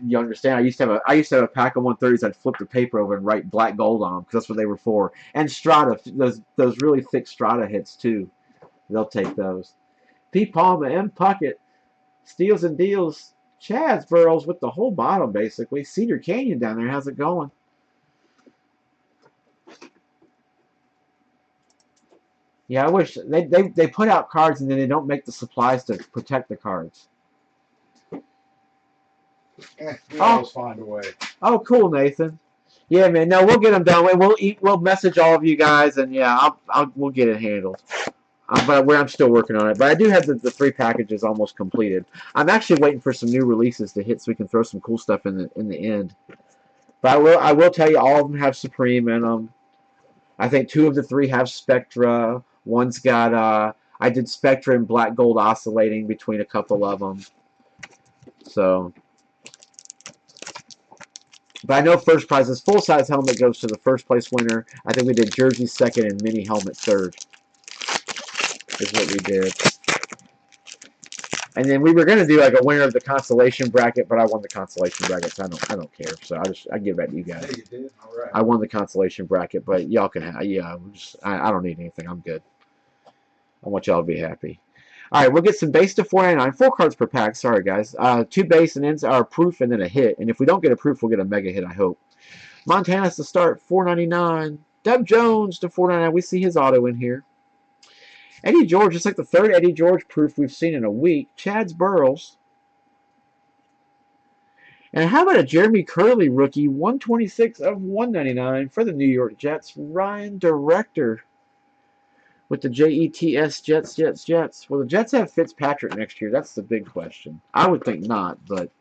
You understand. I used to have a pack of 130s. I'd flip the paper over and write black gold on them, because that's what they were for. And Strata, those really thick Strata hits too. They'll take those. P. Palma, M. Puckett, Steals and Deals, Chad's Burrows with the whole bottom basically. Cedar Canyon down there. How's it going? Yeah, I wish they put out cards and then they don't make the supplies to protect the cards. We always find a way. Oh, cool, Nathan. Yeah, man. No, we'll get them done. We'll message all of you guys, and yeah, we'll get it handled. But I'm still working on it. But I do have the 3 packages almost completed. I'm actually waiting for some new releases to hit so we can throw some cool stuff in the end. But I will tell you, all of them have Supreme in them. I think 2 of the 3 have Spectra. One's got I did Spectra and black gold oscillating between a couple of them. So, but I know first prizes. Full size helmet goes to the first place winner. I think we did jersey second and mini helmet third. Is what we did. And then we were going to do like a winner of the consolation bracket, but I won the consolation bracket, so I don't care. So I give that to you guys. Yeah, you did. All right. I won the consolation bracket, but y'all can have. Yeah, I don't need anything. I'm good. I want y'all to be happy. All right, we'll get some base to 499. 4 cards per pack. Sorry, guys. 2 base and ends are a proof and then a hit. And if we don't get a proof, we'll get a mega hit, I hope. Montana's to start, 499. Dub Jones to 499. We see his auto in here. Eddie George, it's like the 3rd Eddie George proof we've seen in a week. Chad's Burrows. And how about a Jeremy Curley rookie, 126 of 199 for the New York Jets, Ryan Director with the Jets, Jets. Well, the Jets have Fitzpatrick next year. That's the big question. I would think not, but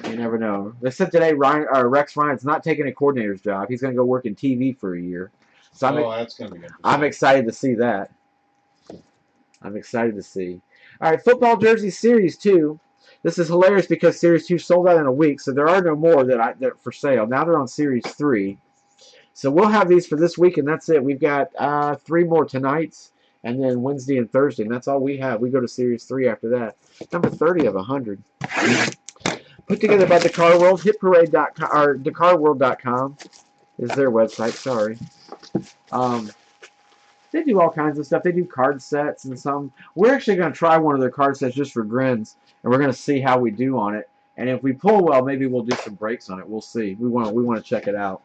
you never know. They said today Rex Ryan's not taking a coordinator's job. He's going to go work in TV for a year. So that's going to be interesting. I'm excited to see that. I'm excited to see. All right, football jersey series 2. This is hilarious because series 2 sold out in a week, so there are no more that for sale. Now they're on series 3. So we'll have these for this week, and that's it. We've got 3 more tonights, and then Wednesday and Thursday, and that's all we have. We go to series 3 after that. Number 30 of 100. Put together by Dakar World. HitParade.com or DakarWorld.com is their website. Sorry. They do all kinds of stuff. They do card sets and some. We're actually going to try one of their card sets just for grins, and we're going to see how we do on it. And if we pull well, maybe we'll do some breaks on it. We'll see. We want to check it out.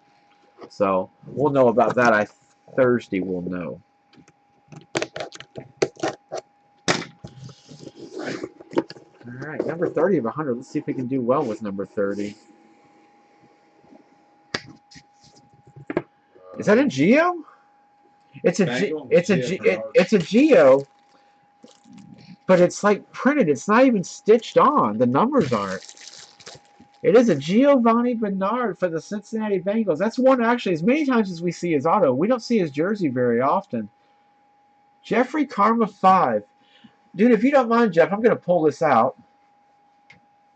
So we'll know about that. Thursday we'll know. All right, number 30 of 100. Let's see if we can do well with number 30. Is that a Geo? It's a Geo, but it's like printed. It's not even stitched on. The numbers aren't. It is a Giovanni Bernard for the Cincinnati Bengals. That's one actually. As many times as we see his auto, we don't see his jersey very often. Jeffrey Karma 5. Dude, if you don't mind, Jeff, I'm going to pull this out.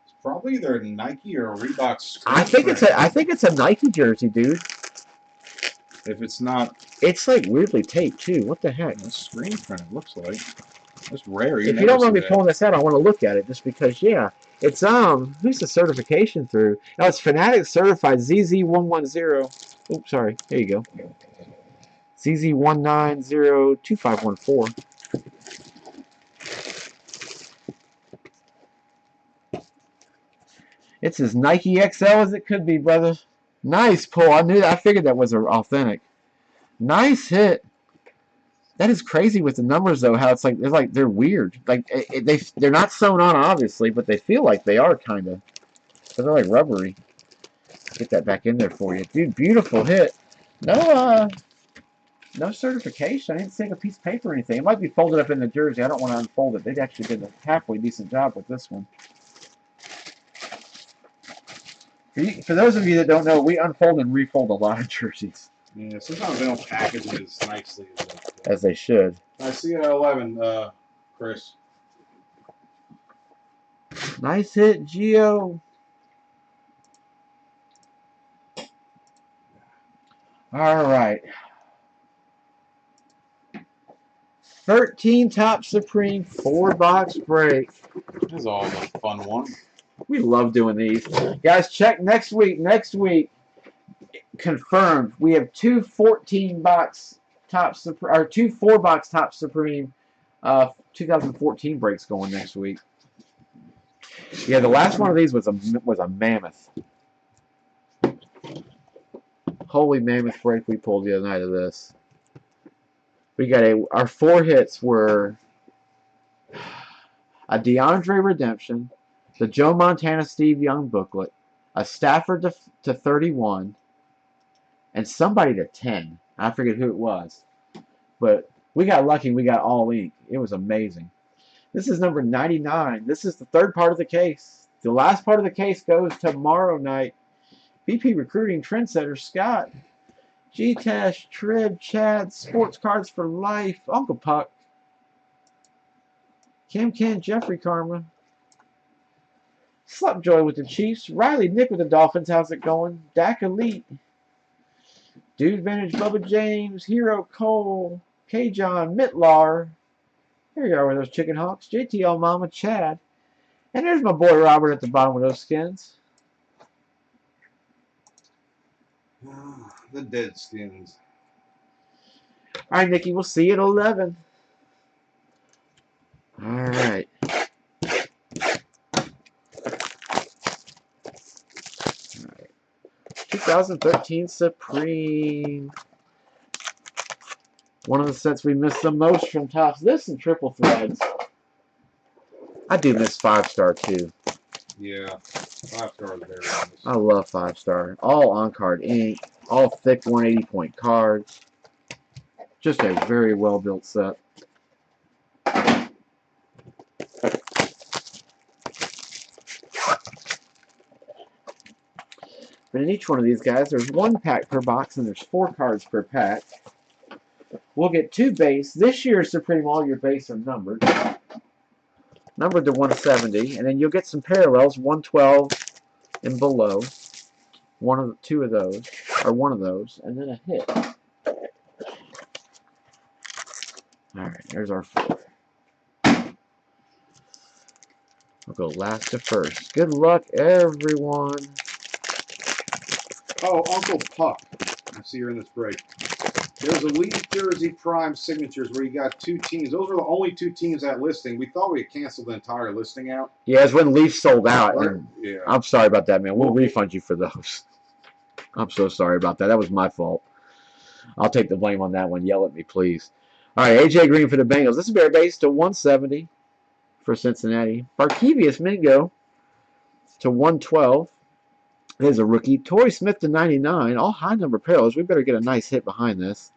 It's probably either a Nike or a Reebok. I think it's a Nike jersey, dude. If it's not, it's like weirdly taped too. What the heck? It's screen printed. Looks like it's rare. If you don't mind me pulling this out, I want to look at it just because. Yeah, it's who's the certification through? No, it's Fanatics Certified ZZ110. Oops, sorry. There you go. ZZ1902514. It's as Nike XL as it could be, brother. Nice pull. I figured that was authentic. Nice hit. That is crazy with the numbers though. How it's like they're weird. Like they're not sewn on obviously, but they feel like they are kind of. They're like rubbery. Get that back in there for you, dude. Beautiful hit. No certification. I didn't take a piece of paper or anything. It might be folded up in the jersey. I don't want to unfold it. They actually did a halfway decent job with this one. For those of you that don't know, we unfold and refold a lot of jerseys. Yeah, sometimes they don't package it as nicely as they should. I see 11, Chris. Nice hit, Gio. All right. 13 Top Supreme 4-box break. This is all a fun one. We love doing these. Guys, check next week. Next week, confirmed. We have two 14-box Top Supreme, or two 4-box Top Supreme 2014 breaks going next week. Yeah, the last one of these was a mammoth. Holy mammoth break we pulled the other night of this. We got our 4 hits were a DeAndre Redemption, the Joe Montana Steve Young booklet, a Stafford to 31, and somebody to 10. I forget who it was. But we got lucky. We got all ink. It was amazing. This is number 99. This is the third part of the case. The last part of the case goes tomorrow night. BP Recruiting Trendsetter Scott, G-Tash, Trib, Chad, Sports Cards for Life, Uncle Puck, Kim Ken, Jeffrey Karma, Slupjoy with the Chiefs, Riley Nick with the Dolphins, how's it going? Dak Elite, Dude Vintage, Bubba James, Hero Cole, K-John, Mitlar, here you are with those Chicken Hawks, JTL Mama, Chad, and there's my boy Robert at the bottom with those skins. The dead skins. All right, Nikki, we'll see you at 11. All right. 2013 Supreme. One of the sets we missed the most from Topps. This and Triple Threads. I do miss 5-star too. Yeah. 5 stars very nice. I love 5-star. All on-card ink. All thick 180-point cards. Just a very well-built set. But in each one of these guys, there's 1 pack per box, and there's 4 cards per pack. We'll get 2 base. This year, Supreme, all your base are numbered. Numbered to 170. And then you'll get some parallels, 112 and below. 2 of those, or 1 of those, and then a hit. Alright, there's our 4. We'll go last to first. Good luck, everyone. Oh, Uncle Puck. I see you're in this break. There's a Leaf Jersey Prime Signatures where you got 2 teams. Those are the only 2 teams at listing. We thought we had canceled the entire listing out. Yeah, it's when Leaf sold out. And Yeah. I'm sorry about that, man. We'll refund you for those. I'm so sorry about that. That was my fault. I'll take the blame on that one. Yell at me, please. All right, AJ Green for the Bengals. This is bear base to 170 for Cincinnati. Barkevius Mingo to 112. There's a rookie. Torrey Smith to 99. All high number parallels. We better get a nice hit behind this.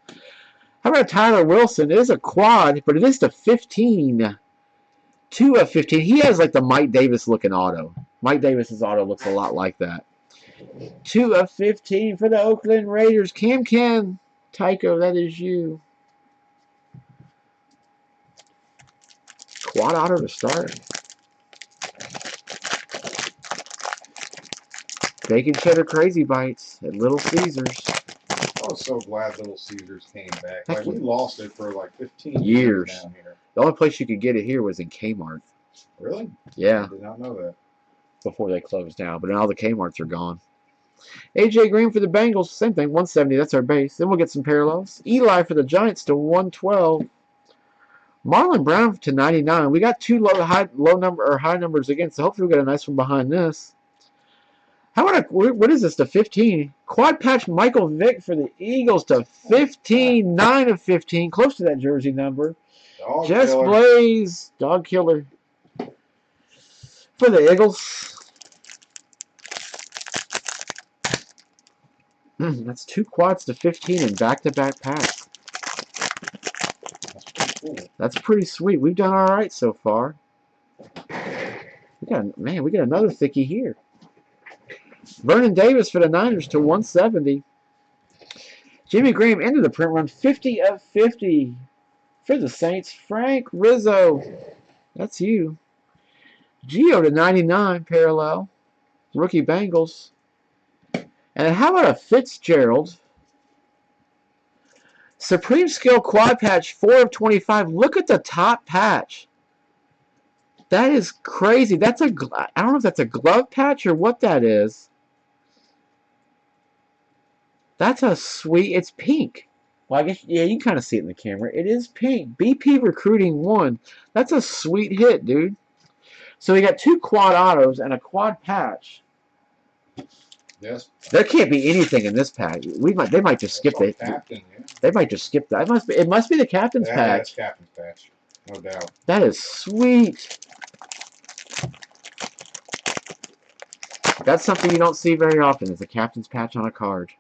How about Tyler Wilson? It is a quad, but it is to 15. 2 of 15. He has like the Mike Davis looking auto. Mike Davis's auto looks a lot like that. 2 of 15 for the Oakland Raiders. Cam Tycho, that is you. Quad auto to start. Bacon cheddar crazy bites at Little Caesars. I was so glad Little Caesars came back. Heck Like, we yeah. lost it for like 15 Years. down here. The only place you could get it here was in Kmart. Really? Yeah, I did not know that. before they closed down. But now all the Kmarts are gone. AJ Green for the Bengals, same thing, 170. That's our base. Then we'll get some parallels. Eli for the Giants to 112. Marlon Brown to 99. We got 2 high numbers again, so hopefully we get a nice one behind this. How about what is this to 15? Quad patch Michael Vick for the Eagles to 15. 9 of 15, close to that jersey number. Dog Jess killer. Blaze, dog killer for the Eagles. That's 2 quads to 15 in back-to-back packs. That's pretty cool. That's pretty sweet. We've done all right so far. We got another thickie here. Vernon Davis for the Niners to 170. Jimmy Graham into the print run, 50 of 50 for the Saints. Frank Rizzo, that's you. Gio to 99 parallel. Rookie Bengals. And how about a Fitzgerald? Supreme Skill Quad Patch, 4 of 25. Look at the top patch. That is crazy. I don't know if that's a glove patch or what that is. That's a sweet, it's pink. Well, I guess, yeah, you can kind of see it in the camera. It is pink. BP Recruiting 1. That's a sweet hit, dude. So we got 2 quad autos and a quad patch. Yes. There can't be anything in this pack. They might just skip it. Captain, yeah. They might just skip that. It must be the captain's patch. That's captain's patch. No doubt. That is sweet. That's something you don't see very often, is a captain's patch on a card.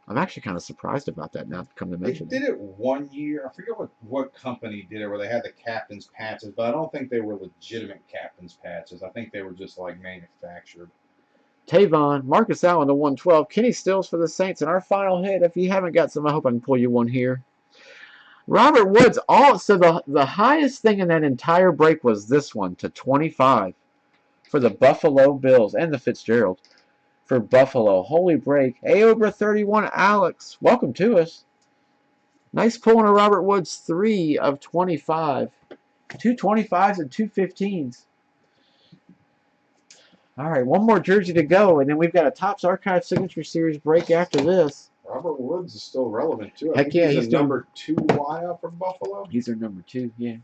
I'm actually kind of surprised about that now, come to They mention did it. it one year. I forget what company did it where they had the captain's patches, but I don't think they were legitimate captain's patches. I think they were just like manufactured. Tavon, Marcus Allen to 112. Kenny Stills for the Saints. And our final hit, if you haven't got some, I hope I can pull you one here. Robert Woods. So the highest thing in that entire break was this one to 25 for the Buffalo Bills and the Fitzgerald for Buffalo. Holy break. Aobra 31, Alex. Welcome to us. Nice pull on a Robert Woods, 3 of 25. 2 25s and 2 15s. All right, one more jersey to go, and then we've got a Topps Archive Signature Series break after this. Robert Woods is still relevant too. Heck yeah, he's he's a number 2 wideout for Buffalo. He's our number 2, yeah.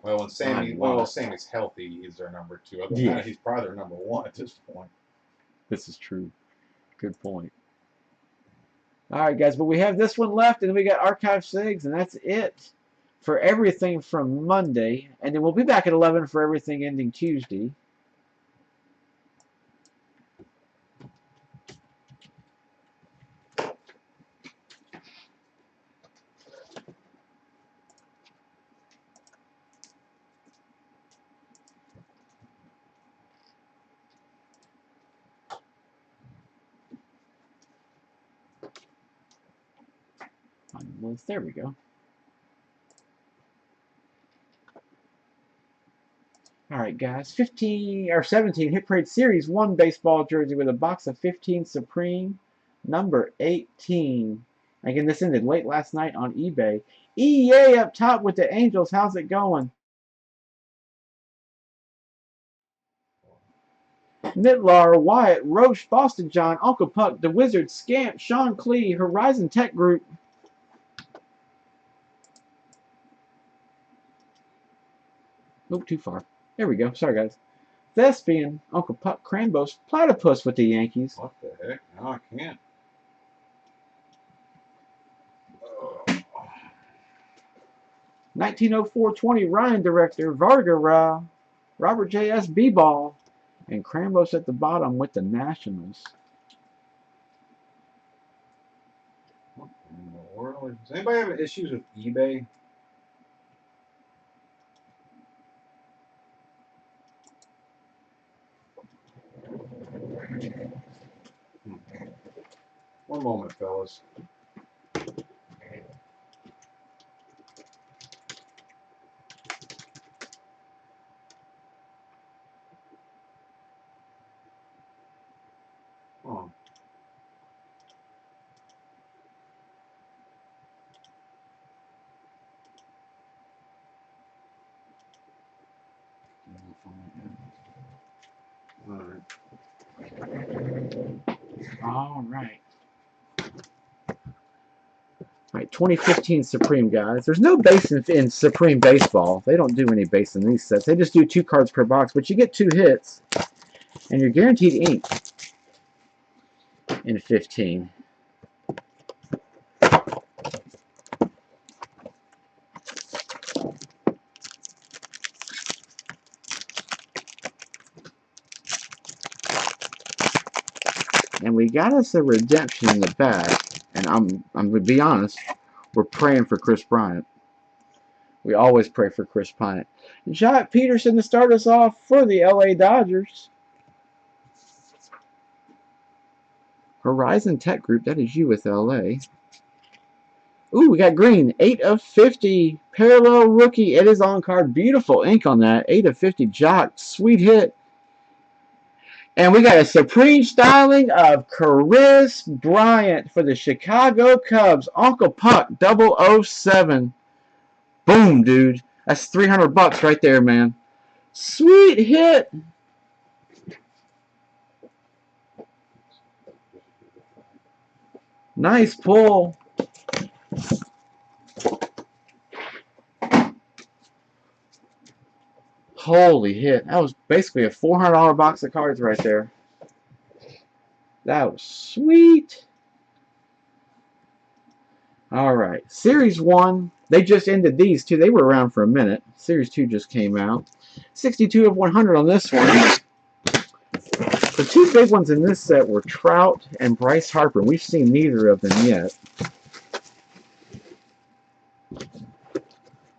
Well, when Sammy's healthy, he's their number 2. Other than that, he's probably their number 1 at this point. This is true. Good point. All right, guys, but we have this one left, and then we got Archive Sigs, and that's it for everything from Monday. And then we'll be back at 11 for everything ending Tuesday. list. There we go. All right, guys. 15 or 17 Hit Parade Series 1 baseball jersey with a box of 15 Supreme, number 18. Again, this ended late last night on eBay. EA up top with the Angels. How's it going? Midlar, Wyatt, Roche, Boston John, Uncle Puck, The Wizard, Scamp, Sean Clee, Horizon Tech Group. Nope, too far. There we go. Sorry, guys. Thespian, Uncle Puck, Crambos, Platypus with the Yankees. What the heck? No, I can't. 1904-20 Ryan Director, Varga, Robert J.S. B-Ball, and Crambos at the bottom with the Nationals. What in the world? Does anybody have issues with eBay? One moment, fellas. Oh. All right. All right, 2015 Supreme, guys. There's no base in Supreme Baseball. They don't do any base in these sets. They just do 2 cards per box, but you get 2 hits, and you're guaranteed ink in 15. And we got us a redemption in the back, and I'm going to be honest, we're praying for Chris Bryant. We always pray for Chris Bryant. Jock Peterson to start us off for the LA Dodgers. Horizon Tech Group, that is you with LA. Ooh, we got green. 8 of 50. Parallel rookie. It is on card. Beautiful ink on that. 8 of 50. Jock. Sweet hit. And we got a supreme styling of Chris Bryant for the Chicago Cubs. Uncle Puck 007. Boom, dude. That's $300 right there, man. Sweet hit. Nice pull. Holy hit. That was basically a $400 box of cards right there. That was sweet. All right. Series 1. They just ended these two. They were around for a minute. Series 2 just came out. 62 of 100 on this one. The 2 big ones in this set were Trout and Bryce Harper. We've seen neither of them yet.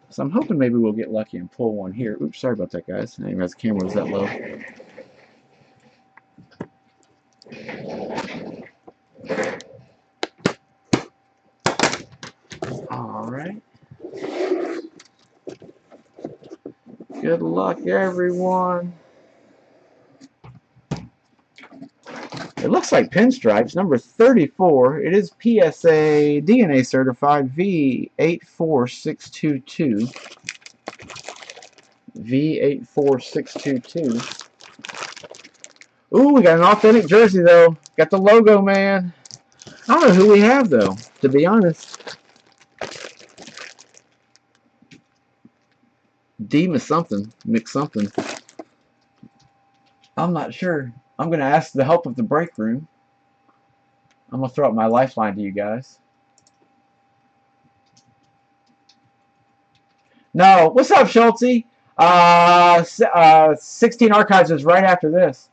So I'm hoping maybe we'll get lucky and pull one here. Oops, sorry about that, guys. I didn't realize the camera was that low. All right. Good luck, everyone. It looks like pinstripes, number 34. It is PSA DNA certified V84622. V84622. Ooh, we got an authentic jersey, though. Got the logo, man. I don't know who we have, though, to be honest. Deem is something. Mix something. I'm not sure. I'm going to ask the help of the break room. I'm going to throw up my lifeline to you guys. No. What's up, Schultze? 16 Archives is right after this.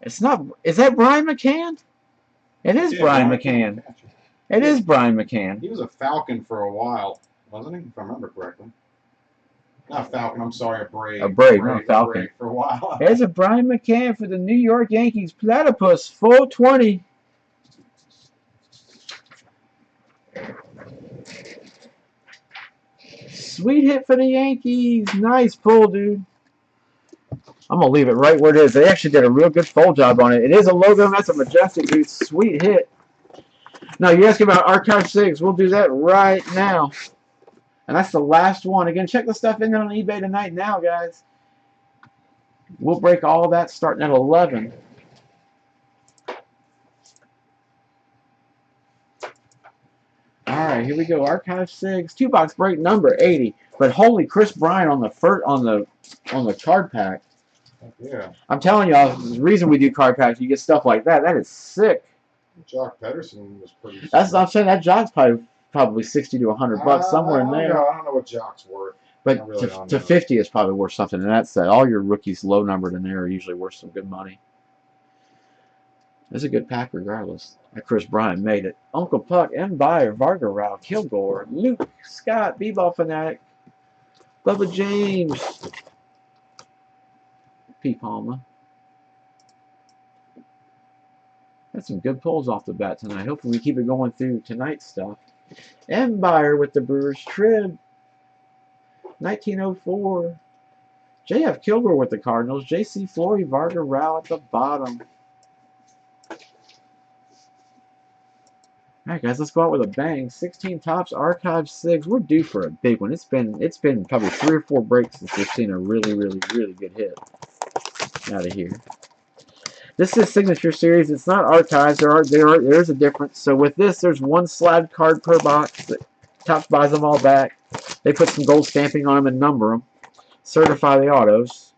It's not. Is that Brian McCann? It is Brian McCann. It is Brian McCann. He was a Falcon for a while, wasn't he? If I remember correctly. Not Falcon. I'm sorry, a Brave. A Brave, not a Falcon. Brave for a while. There's a Brian McCann for the New York Yankees. Platypus, 420. Sweet hit for the Yankees. Nice pull, dude. I'm going to leave it right where it is. They actually did a real good fold job on it. It is a logo. That's a Majestic, dude. Sweet hit. Now, you're asking about Archive Sigs. We'll do that right now. And that's the last one. Again, check the stuff in on eBay tonight now, guys. We'll break all that starting at 11. All right, here we go. Archive Sigs, 2-box break number 80. But holy Chris Bryant on the card pack. Yeah. I'm telling y'all, the reason we do card packs, you get stuff like that. That is sick. Jock Pedersen was pretty. That's I'm saying that Jock's probably 60 to 100 bucks somewhere in there. I don't know what Jock's worth. But really to 50 is probably worth something. And that's that. All your rookies low numbered in there are usually worth some good money. It's a good pack regardless. Chris Bryant made it. Uncle Puck, M. Byer, Varga Rao, Kilgore, Luke, Scott, B-Ball Fanatic, Bubba James, P. Palma. Had some good pulls off the bat tonight. Hopefully we keep it going through tonight's stuff. M. Byer with the Brewers. Trib. 1904. J.F. Kilgore with the Cardinals. J.C. Flory, Varga Rao at the bottom. All right, guys, let's go out with a bang. 16 tops, Archive Sigs. We're due for a big one. It's been probably 3 or 4 breaks since we've seen a really, really, really good hit out of here. This is Signature Series. It's not archives. There's a difference. So with this, there's 1 slab card per box. Topps buys them all back. They put some gold stamping on them and number them. Certify the autos.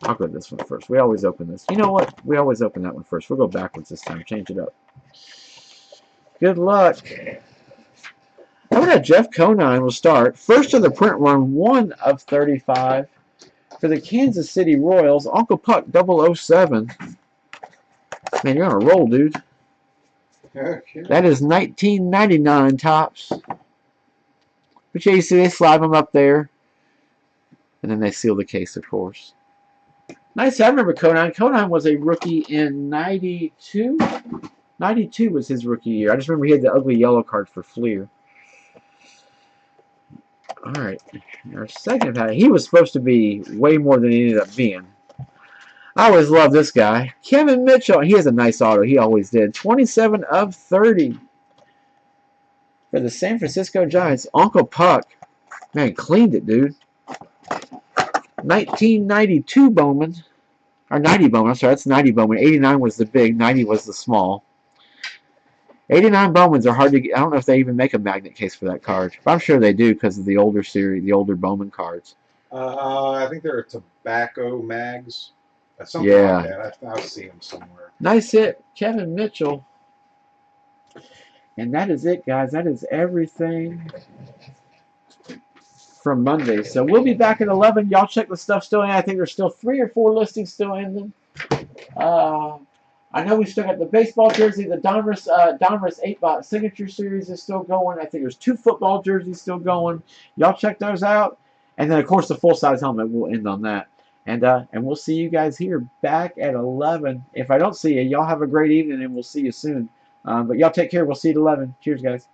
I'll go this one first. We always open this. You know what? We always open that one first. We'll go backwards this time. Change it up. Good luck. How about Jeff Conine will start. First of the print run, 1 of 35. For the Kansas City Royals, Uncle Puck 007. Man, you're on a roll, dude. Okay. That is 1999 tops. But yeah, you see they slide them up there. And then they seal the case, of course. Nice. I remember Conine. Conine was a rookie in 92. 92 was his rookie year. I just remember he had the ugly yellow card for Fleer. All right. Our second pack. He was supposed to be way more than he ended up being. I always love this guy. Kevin Mitchell. He has a nice auto. He always did. 27 of 30. For the San Francisco Giants. Uncle Puck. Man, cleaned it, dude. 1992 Bowman. Or 90 Bowman. I'm sorry, that's 90 Bowman. 89 was the big. 90 was the small. 89 Bowmans are hard to get. I don't know if they even make a magnet case for that card. But I'm sure they do because of the older series, the older Bowman cards. I think they're tobacco mags. Something Yeah. like that. I've seen them somewhere. Nice hit, Kevin Mitchell. And that is it, guys. That is everything from Monday. So we'll be back at 11. Y'all check the stuff still in. I think there's still 3 or 4 listings still in them. I know we still got the baseball jersey. The Donruss 8-box signature series is still going. I think there's 2 football jerseys still going. Y'all check those out. And then, of course, the full-size helmet. We'll end on that. And we'll see you guys here back at 11. If I don't see you, y'all have a great evening, and we'll see you soon. But y'all take care. We'll see you at 11. Cheers, guys.